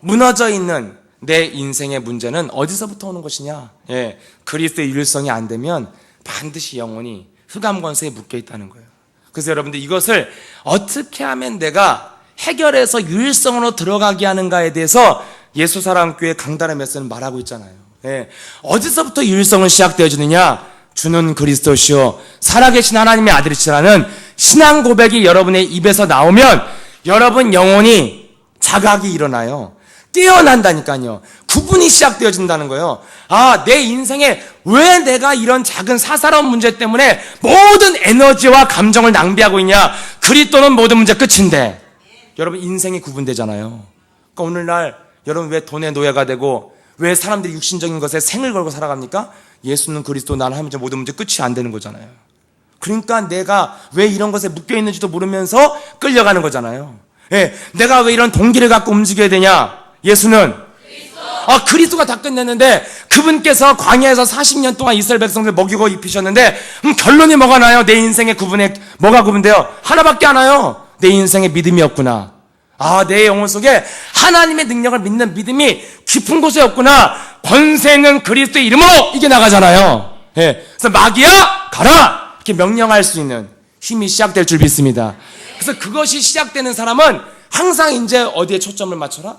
무너져 있는 내 인생의 문제는 어디서부터 오는 것이냐? 예, 그리스도의 유일성이 안 되면 반드시 영혼이 흑암 권세에 묶여 있다는 거예요. 그래서 여러분들 이것을 어떻게 하면 내가 해결해서 유일성으로 들어가게 하는가에 대해서 예수사랑교회 강단의 메시지는 말하고 있잖아요. 예. 어디서부터 유일성은 시작되어지느냐? 주는 그리스도시요 살아계신 하나님의 아들이시라는 신앙 고백이 여러분의 입에서 나오면 여러분 영혼이 자각이 일어나요. 깨어난다니까요. 구분이 시작되어진다는 거예요. 아, 내 인생에 왜 내가 이런 작은 사사로운 문제 때문에 모든 에너지와 감정을 낭비하고 있냐? 그리스도는 모든 문제 끝인데. 여러분 인생이 구분되잖아요. 그러니까 오늘날 여러분 왜 돈의 노예가 되고 왜 사람들이 육신적인 것에 생을 걸고 살아갑니까? 예수는 그리스도 나는 하면 모든 문제 끝이 안 되는 거잖아요. 그러니까 내가 왜 이런 것에 묶여 있는지도 모르면서 끌려가는 거잖아요. 예, 내가 왜 이런 동기를 갖고 움직여야 되냐? 예수는 그리스도가 다 끝냈는데 그분께서 광야에서 40년 동안 이스라엘 백성들 먹이고 입히셨는데 결론이 뭐가 나요? 내 인생의 구분에 뭐가 구분돼요? 하나밖에 안 와요. 내 인생의 믿음이 없구나. 내 영혼 속에 하나님의 능력을 믿는 믿음이 깊은 곳에 없구나. 권세 있는 그리스도의 이름으로 이게 나가잖아요. 예. 그래서 마귀야 가라 이렇게 명령할 수 있는 힘이 시작될 줄 믿습니다. 그래서 그것이 시작되는 사람은 항상 이제 어디에 초점을 맞춰라?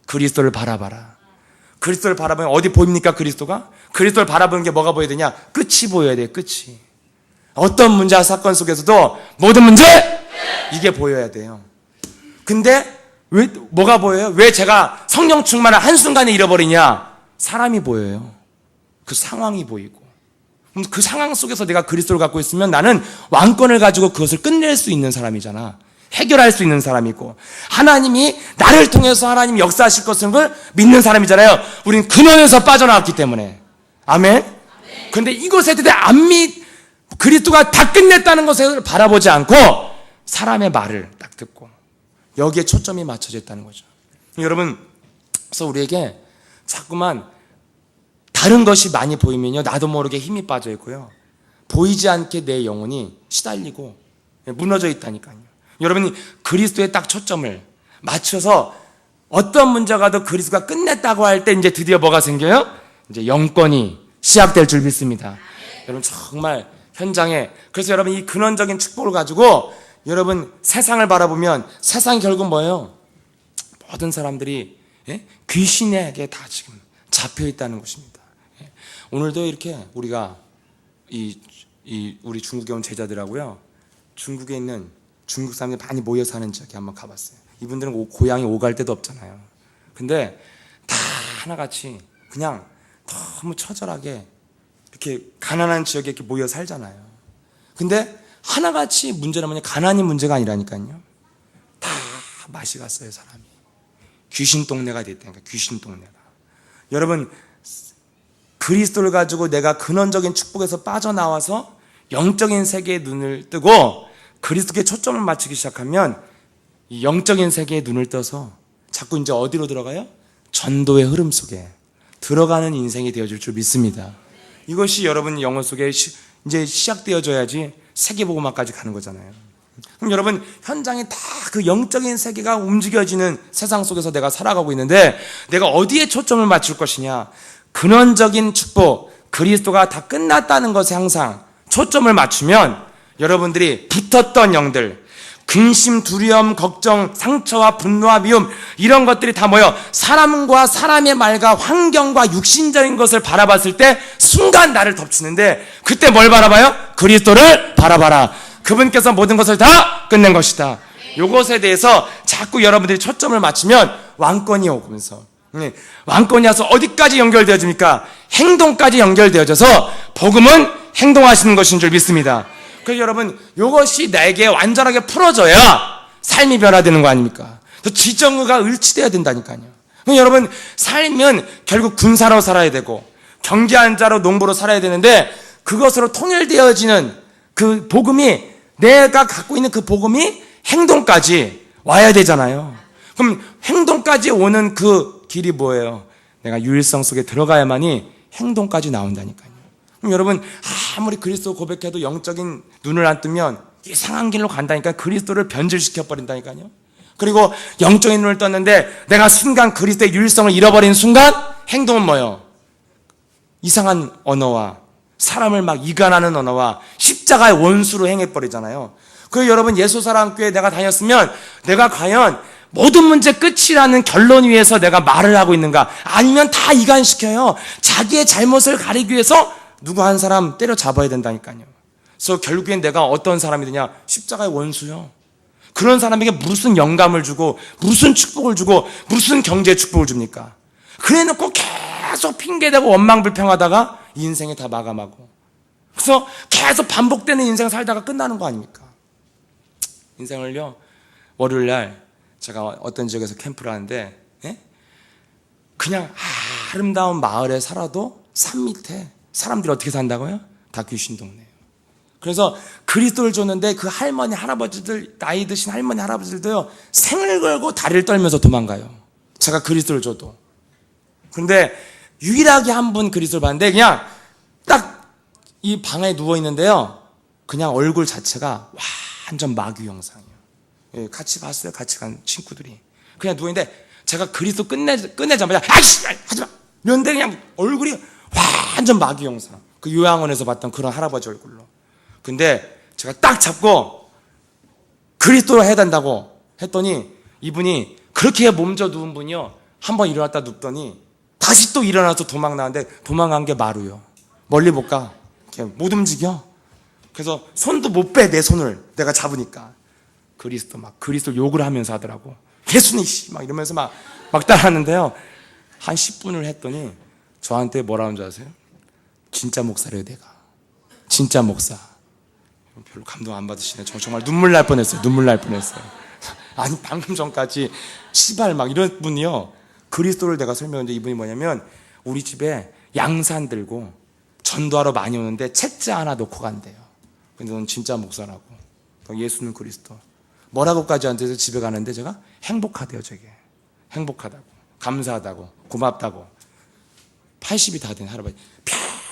그리스도를 바라봐라. 그리스도를 바라보면 어디 보입니까? 그리스도가? 그리스도를 바라보는 게 뭐가 보여야 되냐? 끝이 보여야 돼요. 끝이. 어떤 문제와 사건 속에서도 모든 문제 이게 보여야 돼요. 근데 왜 뭐가 보여요? 왜 제가 성령 충만을 한순간에 잃어버리냐? 사람이 보여요. 그 상황이 보이고. 그 상황 속에서 내가 그리스도를 갖고 있으면 나는 왕권을 가지고 그것을 끝낼 수 있는 사람이잖아. 해결할 수 있는 사람이고 하나님이 나를 통해서 하나님이 역사하실 것을 믿는 사람이잖아요. 우린 근원에서 빠져나왔기 때문에. 아멘? 그런데 이것에 대해 그리스도가 다 끝냈다는 것을 바라보지 않고 사람의 말을 딱 듣고 여기에 초점이 맞춰져 있다는 거죠. 여러분, 그래서 우리에게 자꾸만 다른 것이 많이 보이면요, 나도 모르게 힘이 빠져 있고요, 보이지 않게 내 영혼이 시달리고 무너져 있다니까요. 여러분이 그리스도에 딱 초점을 맞춰서 어떤 문제가 더 그리스도가 끝냈다고 할 때 이제 드디어 뭐가 생겨요? 이제 영권이 시작될 줄 믿습니다. 여러분 정말 현장에, 그래서 여러분 이 근원적인 축복을 가지고 여러분 세상을 바라보면 세상이 결국 뭐예요? 모든 사람들이 귀신에게 다 지금 잡혀 있다는 것입니다. 오늘도 이렇게 우리가 우리 중국에 온 제자들하고요, 중국에 있는 중국 사람들이 많이 모여 사는 지역에 한번 가봤어요. 이분들은 고향이 오갈 데도 없잖아요. 근데 다 하나같이 그냥 너무 처절하게 이렇게 가난한 지역에 이렇게 모여 살잖아요. 근데 하나같이 문제는 뭐냐? 가난이 문제가 아니라니까요. 다 맛이 갔어요, 사람이. 귀신 동네가 됐다니까, 귀신 동네가. 여러분, 그리스도를 가지고 내가 근원적인 축복에서 빠져나와서 영적인 세계에 눈을 뜨고 그리스도께 초점을 맞추기 시작하면 이 영적인 세계에 눈을 떠서 자꾸 이제 어디로 들어가요? 전도의 흐름 속에 들어가는 인생이 되어줄 줄 믿습니다. 이것이 여러분 영혼 속에 이제 시작되어져야지 세계복음화까지 가는 거잖아요. 그럼 여러분 현장에 다 그 영적인 세계가 움직여지는 세상 속에서 내가 살아가고 있는데 내가 어디에 초점을 맞출 것이냐? 근원적인 축복, 그리스도가 다 끝났다는 것에 항상 초점을 맞추면 여러분들이 붙었던 영들, 근심, 두려움, 걱정, 상처와 분노와 미움, 이런 것들이 다 모여 사람과 사람의 말과 환경과 육신적인 것을 바라봤을 때 순간 나를 덮치는데 그때 뭘 바라봐요? 그리스도를 바라봐라. 그분께서 모든 것을 다 끝낸 것이다. 이것에 대해서 자꾸 여러분들이 초점을 맞추면 왕권이 오면서 왕권이 와서 어디까지 연결되어집니까? 행동까지 연결되어져서 복음은 행동하시는 것인 줄 믿습니다. 그래서 여러분 이것이 내게 완전하게 풀어져야 삶이 변화되는 거 아닙니까? 또 지정의가 일치돼야 된다니까요. 여러분 살면 결국 군사로 살아야 되고 경제한 자로 농부로 살아야 되는데 그것으로 통일되어지는 그 복음이, 내가 갖고 있는 그 복음이 행동까지 와야 되잖아요. 그럼 행동까지 오는 그 길이 뭐예요? 내가 유일성 속에 들어가야만이 행동까지 나온다니까요. 그럼 여러분 아무리 그리스도 고백해도 영적인 눈을 안 뜨면 이상한 길로 간다니까. 그리스도를 변질시켜 버린다니까요. 그리고 영적인 눈을 떴는데 내가 순간 그리스도의 유일성을 잃어버린 순간 행동은 뭐예요? 이상한 언어와 사람을 막 이간하는 언어와 십자가의 원수로 행해버리잖아요. 그 여러분 예수사랑교회 내가 다녔으면 내가 과연 모든 문제 끝이라는 결론 위에서 내가 말을 하고 있는가? 아니면 다 이간시켜요. 자기의 잘못을 가리기 위해서 누구 한 사람 때려잡아야 된다니까요. 그래서 결국엔 내가 어떤 사람이 되냐? 십자가의 원수요. 그런 사람에게 무슨 영감을 주고 무슨 축복을 주고 무슨 경제 축복을 줍니까? 그래놓고 계속 핑계대고 원망불평하다가 인생에 다 마감하고, 그래서 계속 반복되는 인생 살다가 끝나는 거 아닙니까? 인생을요, 월요일날 제가 어떤 지역에서 캠프를 하는데, 그냥 아름다운 마을에 살아도 산 밑에 사람들이 어떻게 산다고요? 다 귀신 동네예요. 그래서 그리스도를 줬는데 그 할머니 할아버지들, 나이 드신 할머니 할아버지들도요, 생을 걸고 다리를 떨면서 도망가요. 제가 그리스도를 줘도. 그런데 유일하게 한 분 그리스도를 봤는데, 그냥 딱 이 방에 누워 있는데요, 그냥 얼굴 자체가 완전 마귀 형상이에요. 같이 봤어요. 같이 간 친구들이. 그냥 누워 있는데 제가 그리스도 끝내자마자 아이씨 하지마 이런데 그냥 얼굴이 완전 마귀 형상. 그 요양원에서 봤던 그런 할아버지 얼굴로. 근데 제가 딱 잡고 그리스도로 해야 된다고 했더니, 이분이 그렇게 몸져 누운 분이요, 한번 일어났다 눕더니 다시 또 일어나서 도망 나왔는데, 도망간 게 마루요. 멀리 못 가. 이렇게 못 움직여. 그래서 손도 못 빼, 내 손을 내가 잡으니까. 그리스도 욕을 하면서 하더라고. 예수님 막 이러면서 막 따라하는데요, 한 10분을 했더니 저한테 뭐라는 줄 아세요? 진짜 목사래요. 내가 진짜 목사. 별로 감동 안 받으시네. 저 정말 눈물 날 뻔했어요. 아니 방금 전까지 시발 막 이런 분이요, 그리스도를 내가 설명했는데, 이분이 뭐냐면 우리 집에 양산 들고 전도하러 많이 오는데 책자 하나 놓고 간대요. 근데 넌 진짜 목사라고. 예수는 그리스도. 뭐라고까지 안 돼서 집에 가는데 제가 행복하대요. 저게 행복하다고, 감사하다고, 고맙다고. 80이 다 된 할아버지,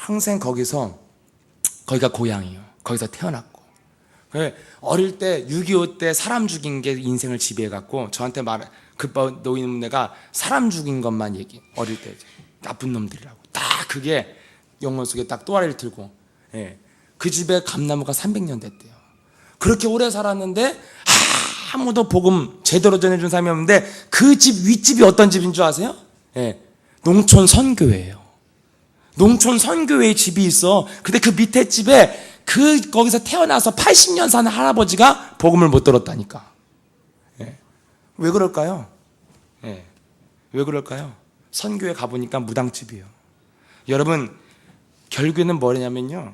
평생 거기가 고향이에요. 거기서 태어났고, 어릴 때 6.25 때 사람 죽인 게 인생을 지배해갖고 저한테 그 노인네가 사람 죽인 것만 얘기, 어릴 때 이제 나쁜 놈들이라고. 딱 그게 영혼 속에 딱 또아리를 들고, 그 집에 감나무가 300년 됐대요. 그렇게 오래 살았는데 아무도 복음 제대로 전해준 사람이 없는데, 그 집 윗집이 어떤 집인 줄 아세요? 농촌 선교회예요. 농촌 선교회의 집이 있어. 근데 그 밑에 집에 거기서 태어나서 80년 사는 할아버지가 복음을 못 들었다니까. 왜 그럴까요? 왜 그럴까요? 선교회 가보니까 무당집이에요. 여러분, 결국에는 뭐냐면요,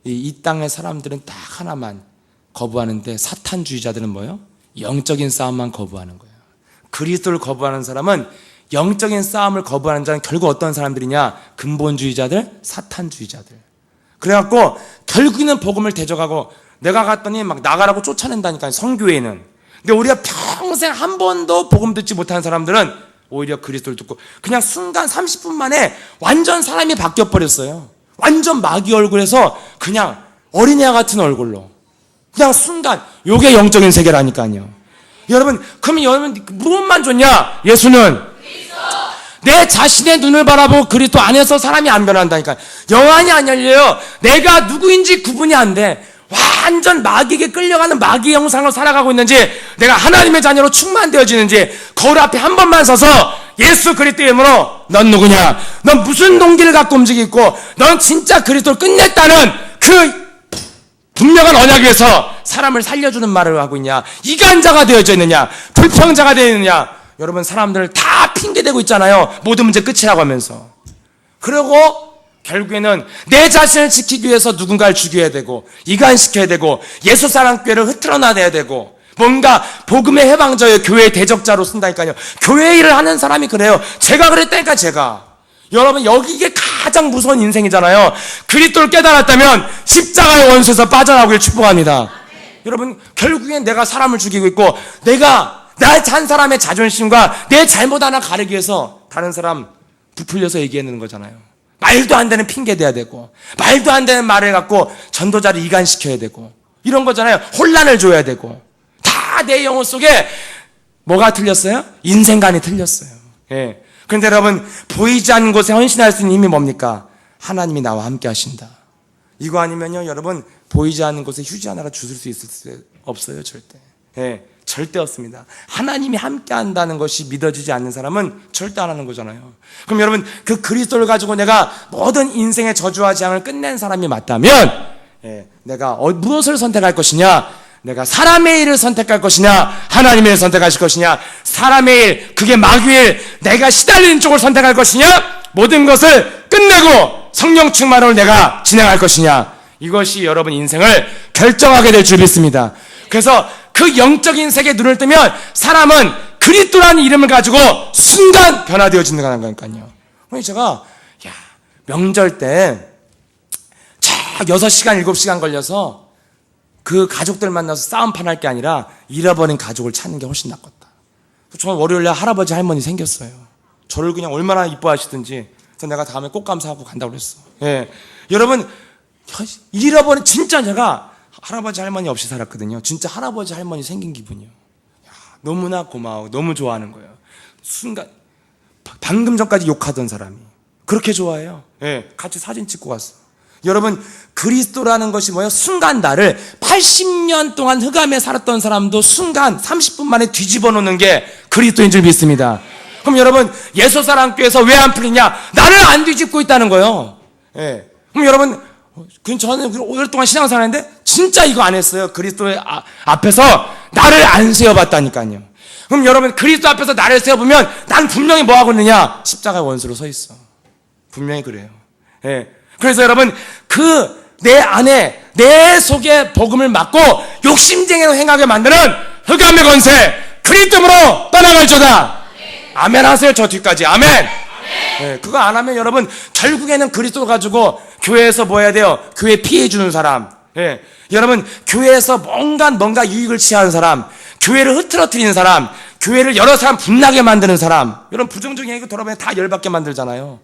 이 땅의 사람들은 딱 하나만 거부하는데, 사탄주의자들은 뭐예요? 영적인 싸움만 거부하는 거예요. 그리스도를 거부하는 사람은, 영적인 싸움을 거부하는 자는 결국 어떤 사람들이냐? 근본주의자들, 사탄주의자들. 그래갖고 결국에는 복음을 대적하고, 내가 갔더니 막 나가라고 쫓아낸다니까요, 성교회는. 근데 우리가 평생 한 번도 복음 듣지 못하는 사람들은 오히려 그리스도를 듣고 그냥 순간 30분 만에 완전 사람이 바뀌어버렸어요. 완전 마귀 얼굴에서 그냥 어린애 같은 얼굴로, 그냥 순간. 요게 영적인 세계라니까요. 여러분, 그러면 여러분 무엇만 좋냐? 예수는 내 자신의 눈을 바라보고 그리스도 안에서 사람이 안 변한다니까. 영안이 안 열려요. 내가 누구인지 구분이 안 돼. 완전 마귀에게 끌려가는 마귀의 형상으로 살아가고 있는지, 내가 하나님의 자녀로 충만되어지는지, 거울 앞에 한 번만 서서 예수 그리스도의 이름으로 넌 누구냐? 넌 무슨 동기를 갖고 움직이고, 넌 진짜 그리스도를 끝냈다는 그 분명한 언약 위에서 사람을 살려주는 말을 하고 있냐? 이간자가 되어져 있느냐? 불평자가 되어 있느냐? 여러분, 사람들 다 핑계대고 있잖아요. 모든 문제 끝이라고 하면서. 그리고 결국에는 내 자신을 지키기 위해서 누군가를 죽여야 되고, 이간시켜야 되고, 예수사랑교회를 흐트러놔야 되고, 뭔가 복음의 해방자예요. 교회의 대적자로 쓴다니까요. 교회 일을 하는 사람이 그래요. 제가 그랬다니까, 제가. 여러분, 여기 이게 가장 무서운 인생이잖아요. 그리스도를 깨달았다면 십자가의 원수에서 빠져나오길 축복합니다. 여러분, 결국엔 내가 사람을 죽이고 있고, 내가 한 사람의 자존심과 내 잘못 하나 가리기 위해서 다른 사람 부풀려서 얘기하는 거잖아요. 말도 안 되는 핑계 대야 되고, 말도 안 되는 말을 갖고 전도자를 이간시켜야 되고, 이런 거잖아요. 혼란을 줘야 되고. 다 내 영혼 속에 뭐가 틀렸어요? 인생관이 틀렸어요. 그런데 여러분, 보이지 않는 곳에 헌신할 수 있는 힘이 뭡니까? 하나님이 나와 함께 하신다. 이거 아니면요, 여러분, 보이지 않는 곳에 휴지 하나를 주실 수 있을 수 없어요, 절대. 절대 없습니다. 하나님이 함께 한다는 것이 믿어지지 않는 사람은 절대 안 하는 거잖아요. 그럼 여러분, 그 그리스도를 가지고 내가 모든 인생의 저주와 재앙을 끝낸 사람이 맞다면, 내가 무엇을 선택할 것이냐? 내가 사람의 일을 선택할 것이냐? 하나님의 일을 선택하실 것이냐? 사람의 일, 그게 마귀의 일, 내가 시달리는 쪽을 선택할 것이냐? 모든 것을 끝내고 성령 충만으로 내가 진행할 것이냐? 이것이 여러분 인생을 결정하게 될 줄 믿습니다. 그래서 그 영적인 세계에 눈을 뜨면 사람은 그리스도라는 이름을 가지고 순간 변화되어지는 거니까요. 제가 명절 때 쫙 6시간, 7시간 걸려서 그 가족들 만나서 싸움판 할 게 아니라 잃어버린 가족을 찾는 게 훨씬 낫겠다. 저는 월요일에 할아버지 할머니 생겼어요. 저를 그냥 얼마나 이뻐하시든지. 그래서 내가 다음에 꽃감 사고 간다고 그랬어. 여러분, 잃어버린, 진짜 제가 할아버지 할머니 없이 살았거든요. 진짜 할아버지 할머니 생긴 기분이요. 너무나 고마워. 너무 좋아하는 거예요. 순간, 방금 전까지 욕하던 사람이 그렇게 좋아해요. 같이 사진 찍고 갔어. 여러분, 그리스도라는 것이 뭐예요? 순간 나를 80년 동안 흑암에 살았던 사람도 순간 30분 만에 뒤집어 놓는 게 그리스도인 줄 믿습니다. 그럼 여러분, 예수사랑교회에서 왜 안 풀리냐? 나를 안 뒤집고 있다는 거예요. 그럼 여러분, 저는 오랫동안 신앙생활 했는데 진짜 이거 안 했어요. 그리스도의 앞에서 나를 안 세워봤다니까요. 그럼 여러분, 그리스도 앞에서 나를 세워보면 난 분명히 뭐 하고 있느냐? 십자가의 원수로 서 있어. 분명히 그래요. 그래서 여러분, 내 안에, 내 속에 복음을 막고 욕심쟁이로 행하게 만드는 흑암의 권세, 그리스도로 떠나갈지어다. 아멘 하세요. 저 뒤까지. 아멘. 그거 안 하면 여러분, 결국에는 그리스도 가지고 교회에서 뭐 해야 돼요? 교회 피해 주는 사람. 여러분, 교회에서 뭔가 유익을 취하는 사람, 교회를 흐트러뜨리는 사람, 교회를 여러 사람 분나게 만드는 사람. 여러분, 부정적인 얘기 돌아보면 다 열받게 만들잖아요.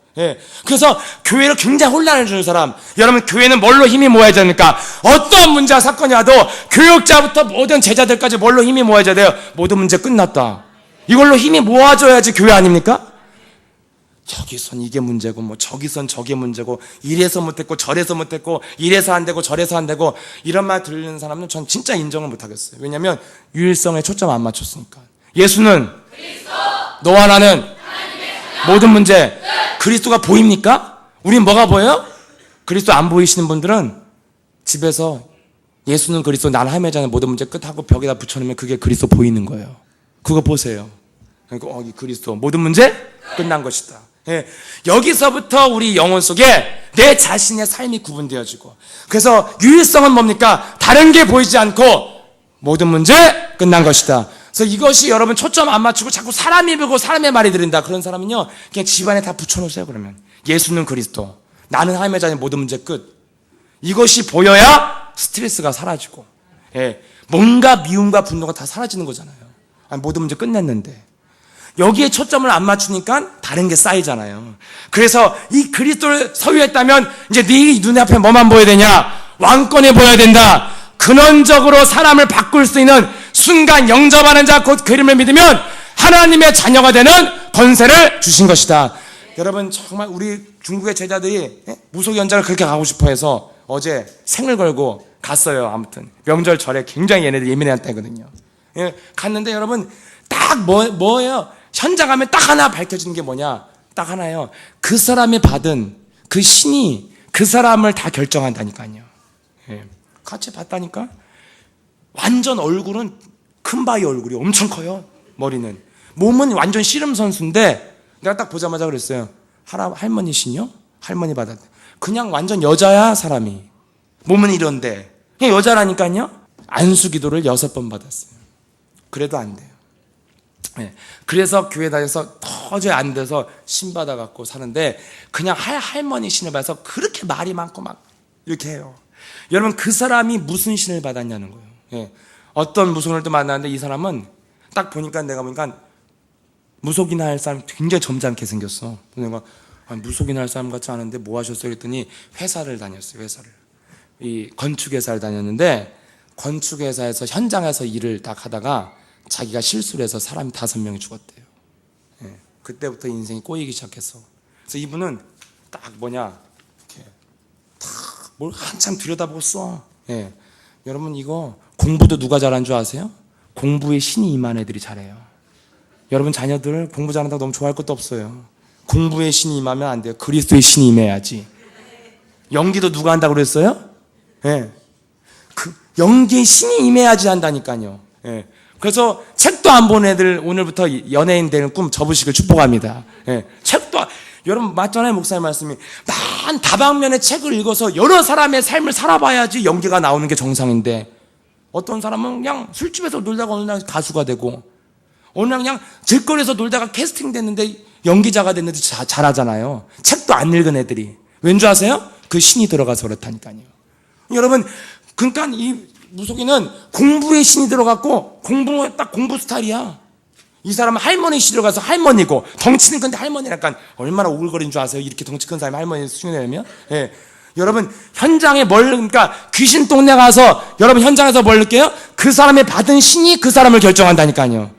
그래서 교회를 굉장히 혼란을 주는 사람. 여러분, 교회는 뭘로 힘이 모아야 됩니까? 어떤 문제와 사건이 와도 교육자부터 모든 제자들까지 뭘로 힘이 모아야 돼요? 모든 문제 끝났다. 이걸로 힘이 모아져야지 교회 아닙니까? 저기선 이게 문제고, 저기선 저게 문제고, 이래서 못했고, 저래서 못했고, 이래서 안 되고, 저래서 안 되고, 이런 말 들리는 사람은 전 진짜 인정을 못 하겠어요. 왜냐면, 유일성에 초점 안 맞췄으니까. 예수는, 그리스도, 너와 나는, 모든 문제, 그리스도가 보입니까? 우린 뭐가 보여요? 그리스도 안 보이시는 분들은 집에서 예수는 그리스도, 나는 하매자는 모든 문제 끝하고 벽에다 붙여놓으면 그게 그리스도 보이는 거예요. 그거 보세요. 그러니까 이 그리스도, 모든 문제 끝난 것이다. 여기서부터 우리 영혼 속에 내 자신의 삶이 구분되어지고, 그래서 유일성은 뭡니까? 다른 게 보이지 않고 모든 문제 끝난 것이다. 그래서 이것이 여러분 초점 안 맞추고 자꾸 사람이 보고 사람의 말이 들린다. 그런 사람은요, 그냥 집안에 다 붙여놓으세요. 그러면 예수는 그리스도, 나는 하나님의 자녀, 모든 문제 끝. 이것이 보여야 스트레스가 사라지고, 뭔가 미움과 분노가 다 사라지는 거잖아요. 모든 문제 끝냈는데 여기에 초점을 안 맞추니까 다른 게 쌓이잖아요. 그래서 이 그리스도를 소유했다면 이제 네 눈앞에 뭐만 보여야 되냐? 왕권에 보여야 된다. 근원적으로 사람을 바꿀 수 있는 순간 영접하는 자, 곧 그림을 믿으면 하나님의 자녀가 되는 권세를 주신 것이다. 여러분, 정말 우리 중국의 제자들이 무속연장을 그렇게 가고 싶어 해서 어제 생을 걸고 갔어요. 아무튼 명절절에 굉장히 얘네들 예민한 때거든요. 갔는데 여러분, 딱 뭐예요? 현장 가면 딱 하나 밝혀지는 게 뭐냐? 딱 하나요. 그 사람이 받은 그 신이 그 사람을 다 결정한다니까요. 같이 봤다니까? 완전 얼굴은 큰 바위 얼굴이 엄청 커요. 머리는. 몸은 완전 씨름 선수인데 내가 딱 보자마자 그랬어요. 할머니시뇨? 할머니 받았대. 그냥 완전 여자야, 사람이. 몸은 이런데. 그냥 여자라니까요? 안수 기도를 6번 받았어요. 그래도 안 돼요. 그래서 교회 다녀서 도저히 안 돼서 신 받아갖고 사는데, 그냥 할머니 신을 받아서 그렇게 말이 많고 막 이렇게 해요. 여러분, 그 사람이 무슨 신을 받았냐는 거예요. 어떤 무속인을 또 만났는데 이 사람은 딱 보니까, 내가 보니까 무속인 할 사람 굉장히 점잖게 생겼어. 내가 무속인 할 사람 같지 않은데 뭐 하셨어요? 그랬더니 회사를 다녔어요. 회사를. 이 건축회사를 다녔는데, 건축회사에서 현장에서 일을 딱 하다가 자기가 실수를 해서 사람이 5명이 죽었대요. 그때부터 인생이 꼬이기 시작했어. 그래서 이분은 딱 이렇게 다 뭘 한참 들여다보고 써. 여러분, 이거 공부도 누가 잘한 줄 아세요? 공부에 신이 임한 애들이 잘해요. 여러분 자녀들 공부 잘한다고 너무 좋아할 것도 없어요. 공부에 신이 임하면 안 돼요. 그리스도의 신이 임해야지. 연기도 누가 한다고 그랬어요? 예. 그 연기에 신이 임해야지 한다니까요. 예. 그래서 책도 안 본 애들 오늘부터 연예인 되는 꿈 접으시길 축복합니다. 예. 책도 여러분 맞잖아요. 목사님 말씀이 다방면의 책을 읽어서 여러 사람의 삶을 살아봐야지 연기가 나오는 게 정상인데, 어떤 사람은 그냥 술집에서 놀다가 어느 날 가수가 되고, 어느 날 그냥 길거리에서 놀다가 캐스팅 됐는데 연기자가 됐는데 잘하잖아요. 책도 안 읽은 애들이. 왠 줄 아세요? 그 신이 들어가서 그렇다니까요. 여러분, 그러니까 이 무속인은 공부에 신이 들어갔고, 공부 스타일이야. 이 사람은 할머니 씨 들어가서 할머니고, 덩치는 근데 할머니니까 얼마나 오글거리는 줄 아세요? 이렇게 덩치 큰 사람이 할머니 수준이라면? 예. 여러분, 현장에 그러니까 귀신 동네 가서, 여러분 현장에서 뭘 느껴요? 그 사람의 받은 신이 그 사람을 결정한다니까요.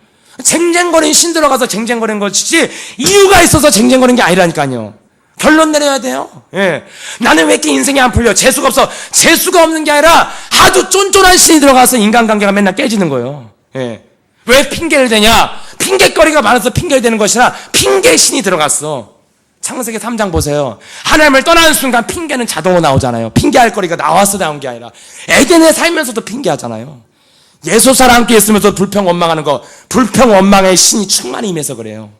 쟁쟁거리는 신 들어가서 쟁쟁거리는 것이지, 이유가 있어서 쟁쟁거리는 게 아니라니까요. 결론 내려야 돼요. 예. 나는 왜 이렇게 인생이 안 풀려? 재수가 없어. 재수가 없는 게 아니라 하도 쫀쫀한 신이 들어가서 인간관계가 맨날 깨지는 거예요. 예. 왜 핑계를 대냐? 핑계거리가 많아서 핑계를 대는 것이라 핑계 신이 들어갔어. 창세기 3장 보세요. 하나님을 떠나는 순간 핑계는 자동으로 나오잖아요. 핑계할 거리가 나와서 나온 게 아니라 에덴에 살면서도 핑계하잖아요. 예소사랑 함께 있으면서 불평 원망하는 거, 불평 원망의 신이 충만히 임해서 그래요.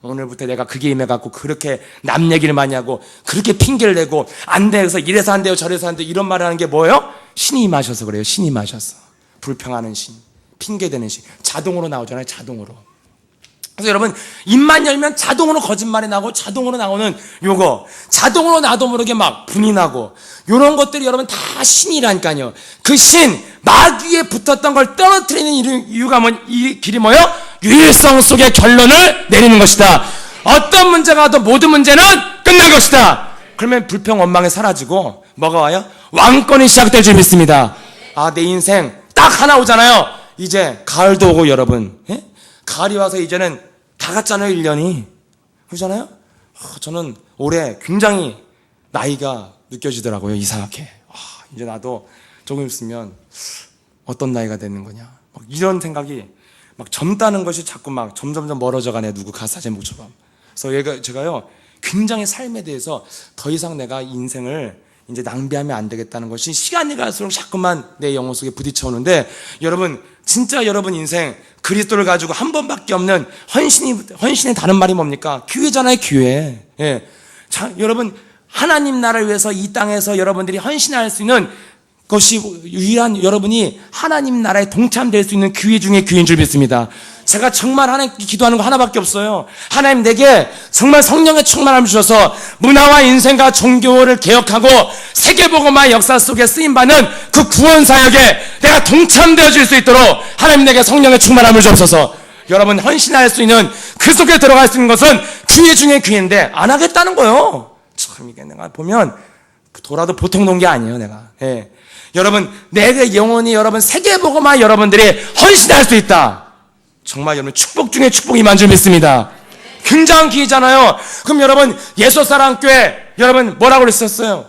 오늘부터 내가 그게 임해갖고 그렇게 남 얘기를 많이 하고 그렇게 핑계를 대고 안 돼서 이래서 안 돼요 저래서 안 돼요 이런 말을 하는 게 뭐예요? 신이 임하셔서 그래요. 신이 임하셔서. 불평하는 신, 핑계대는 신, 자동으로 나오잖아요. 자동으로. 그래서 여러분, 입만 열면 자동으로 거짓말이 나고 자동으로 나오는 요거, 자동으로 나도 모르게 막 분이 나고, 요런 것들이 여러분 다 신이라니까요. 그 신, 마귀에 붙었던 걸 떨어뜨리는 이유가 이 길이 뭐예요? 유일성 속의 결론을 내리는 것이다. 어떤 문제가 와도 모든 문제는 끝난 것이다. 그러면 불평 원망이 사라지고 뭐가 와요? 왕권이 시작될 줄 믿습니다. 아, 내 인생 딱 하나 오잖아요. 이제 가을도 오고 여러분, 예? 가을이 와서 이제는 다 갔잖아요. 1년이. 그러잖아요. 저는 올해 굉장히 나이가 느껴지더라고요. 이상하게. 이제 나도 조금 있으면 어떤 나이가 되는 거냐. 막 이런 생각이 막 젊다는 것이 자꾸 막 점점점 멀어져 가네. 누구 가사 제목처럼. 그래서 제가요 굉장히 삶에 대해서 더 이상 내가 인생을 이제 낭비하면 안 되겠다는 것이 시간이 갈수록 자꾸만 내 영혼 속에 부딪혀오는데, 여러분 진짜 여러분 인생 그리스도를 가지고 한 번밖에 없는 헌신의 다른 말이 뭡니까? 기회잖아요. 기회. 예. 자, 여러분 하나님 나라를 위해서 이 땅에서 여러분들이 헌신할 수 있는 것이 유일한, 여러분이 하나님 나라에 동참될 수 있는 기회 중에 기회인 줄 믿습니다. 제가 정말 하나님께 기도하는 거 하나밖에 없어요. 하나님, 내게 정말 성령의 충만함을 주셔서 문화와 인생과 종교를 개혁하고 세계복음화의 역사 속에 쓰임받는 그 구원 사역에 내가 동참되어질 수 있도록 하나님 내게 성령의 충만함을 주옵소서. 여러분, 헌신할 수 있는 그 속에 들어갈 수 있는 것은 기회 중에 기회인데 안 하겠다는 거예요. 참, 이게 내가 보면 돌아도 보통 놓은 게 아니에요. 내가. 예. 여러분, 내게 영혼이 여러분 세계복음화 여러분들이 헌신할 수 있다. 정말 여러분 축복 중에 축복이 임한 줄 믿습니다. 굉장한 기회잖아요. 그럼 여러분 예수사랑교회 여러분 뭐라고 그랬었어요?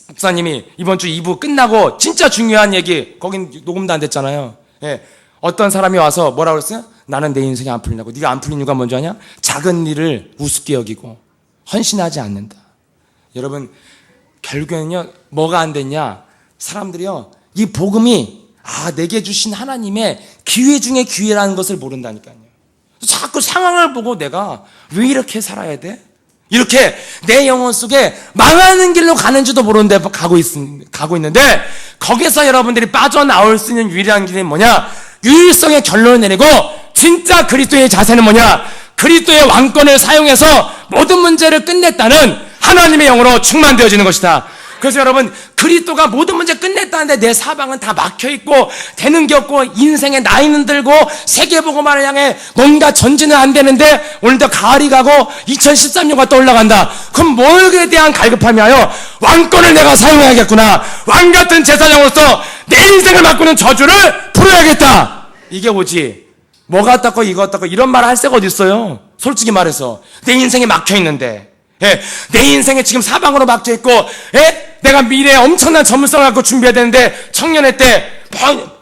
목사님이 이번 주 2부 끝나고 진짜 중요한 얘기, 거긴 녹음도 안 됐잖아요. 예. 어떤 사람이 와서 뭐라고 그랬어요? 나는 내 인생이 안 풀린다고. 네가 안 풀린 이유가 뭔지 아냐? 작은 일을 우습게 여기고 헌신하지 않는다. 여러분 결국에는요 뭐가 안 됐냐? 사람들이요 이 복음이 내게 주신 하나님의 기회 중에 기회라는 것을 모른다니까요. 자꾸 상황을 보고 내가 왜 이렇게 살아야 돼? 이렇게 내 영혼 속에 망하는 길로 가는지도 모르는데 가고 있는데, 거기서 여러분들이 빠져나올 수 있는 유일한 길이 뭐냐? 유일성의 결론을 내리고 진짜 그리스도의 자세는 뭐냐? 그리스도의 왕권을 사용해서 모든 문제를 끝냈다는 하나님의 영으로 충만되어지는 것이다. 그래서 여러분 그리스도가 모든 문제 끝냈다는데 내 사방은 다 막혀있고 되는 게 없고 인생에 나이는 들고 세계복음화를 향해 뭔가 전진은 안 되는데 오늘도 가을이 가고 2013년가 떠올라간다. 그럼 뭐에 대한 갈급함이 하여 왕권을 내가 사용해야겠구나. 왕같은 제사장으로서 내 인생을 바꾸는 저주를 풀어야겠다. 이게 오지. 뭐가 어떻고 이거 어떻고 이런 말 할 새가 어디 있어요. 솔직히 말해서 내 인생에 막혀있는데, 예, 내 인생에 지금 사방으로 막혀있고, 예? 내가 미래에 엄청난 전문성을 갖고 준비해야 되는데 청년회 때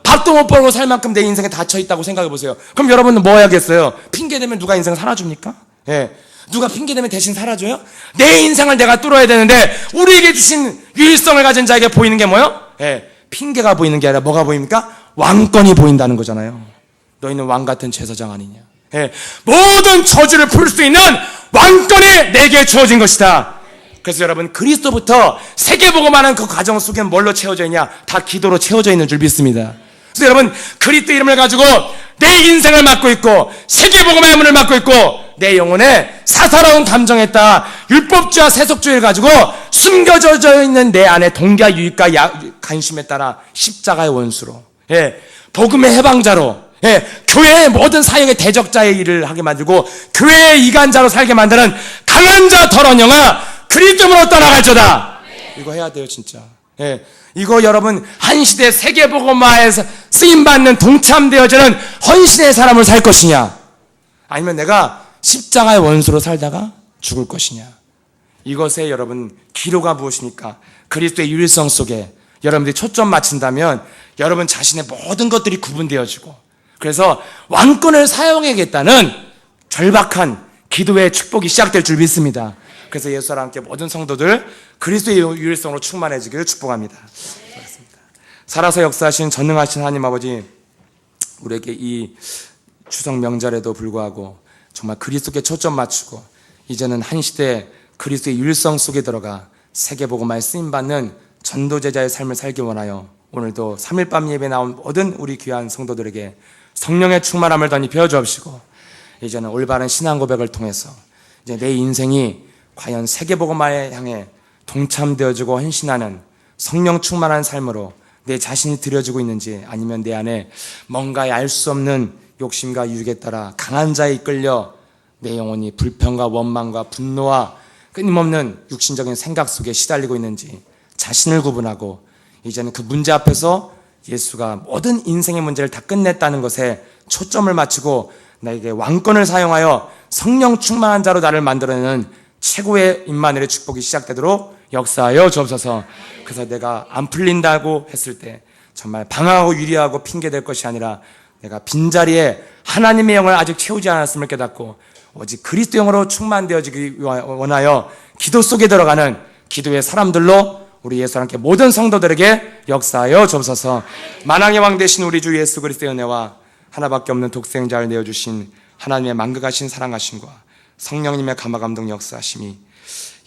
밥도 못 벌고 살 만큼 내 인생에 닫혀 있다고 생각해 보세요. 그럼 여러분은 뭐 해야겠어요? 핑계 대면 누가 인생 살아줍니까? 예. 누가 핑계 대면 대신 살아줘요? 내 인생을 내가 뚫어야 되는데 우리에게 주신 유일성을 가진 자에게 보이는 게 뭐요? 예. 핑계가 보이는 게 아니라 뭐가 보입니까? 왕권이 보인다는 거잖아요. 너희는 왕 같은 제사장 아니냐? 예. 모든 저주를 풀 수 있는 왕권이 내게 주어진 것이다. 그래서 여러분, 그리스도부터 세계복음하는 그 과정 속에 뭘로 채워져 있냐? 다 기도로 채워져 있는 줄 믿습니다. 그래서 여러분, 그리스도 이름을 가지고 내 인생을 맡고 있고 세계복음의 문을 맡고 있고 내 영혼에 사사로운 감정에 따라 율법주의와 세속주의를 가지고 숨겨져 있는 내 안에 동기와 유익과 관심에 따라 십자가의 원수로, 예, 복음의 해방자로, 예, 교회의 모든 사역의 대적자의 일을 하게 만들고 교회의 이간자로 살게 만드는 강한 자 더러운 영아 그리스도로 떠나갈저다. 이거 해야 돼요, 진짜. 예, 이거 여러분 한 시대 세계복음화에서 쓰임받는 동참되어지는 헌신의 사람을 살 것이냐, 아니면 내가 십자가의 원수로 살다가 죽을 것이냐. 이것에 여러분 기로가 무엇입니까? 그리스도의 유일성 속에 여러분들이 초점 맞춘다면 여러분 자신의 모든 것들이 구분되어지고, 그래서 왕권을 사용하겠다는 절박한 기도의 축복이 시작될 줄 믿습니다. 그래서 예수와 함께 모든 성도들 그리스도의 유일성으로 충만해지기를 축복합니다. 살아서 역사하신 전능하신 하나님 아버지, 우리에게 이 추석 명절에도 불구하고 정말 그리스도께 초점 맞추고 이제는 한 시대 그리스도의 유일성 속에 들어가 세계복음화에 쓰임받는 전도제자의 삶을 살기 원하여 오늘도 3일 밤 예배 나온 모든 우리 귀한 성도들에게 성령의 충만함을 더 입혀 주옵시고, 이제는 올바른 신앙 고백을 통해서 이제 내 인생이 과연 세계복음화에 향해 동참되어지고 헌신하는 성령 충만한 삶으로 내 자신이 들여지고 있는지, 아니면 내 안에 뭔가 알 수 없는 욕심과 유익에 따라 강한 자에 이끌려 내 영혼이 불평과 원망과 분노와 끊임없는 육신적인 생각 속에 시달리고 있는지 자신을 구분하고, 이제는 그 문제 앞에서 예수가 모든 인생의 문제를 다 끝냈다는 것에 초점을 맞추고 나에게 왕권을 사용하여 성령 충만한 자로 나를 만들어내는 최고의 임마누엘의 축복이 시작되도록 역사하여 주옵소서. 그래서 내가 안 풀린다고 했을 때 정말 방황하고 유리하고 핑계댈 것이 아니라 내가 빈자리에 하나님의 영을 아직 채우지 않았음을 깨닫고 오직 그리스도 영으로 충만되어지기 원하여 기도 속에 들어가는 기도의 사람들로 우리 예수와 함께 모든 성도들에게 역사하여 주옵소서. 만왕의 왕 되신 우리 주 예수 그리스도의 은혜와 하나밖에 없는 독생자를 내어주신 하나님의 만극하신 사랑하심과 성령님의 감화감동 역사하심이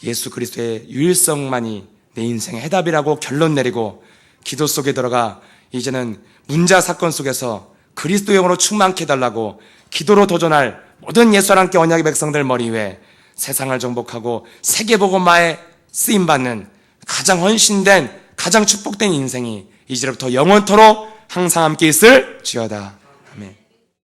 예수 그리스도의 유일성만이 내 인생의 해답이라고 결론 내리고 기도 속에 들어가 이제는 문자 사건 속에서 그리스도 영으로 충만케 해달라고 기도로 도전할 모든 예수와 함께 언약의 백성들 머리 위에 세상을 정복하고 세계복음화에 쓰임받는 가장 헌신된 가장 축복된 인생이 이제부터 영원토록 항상 함께 있을 지어다. 아멘.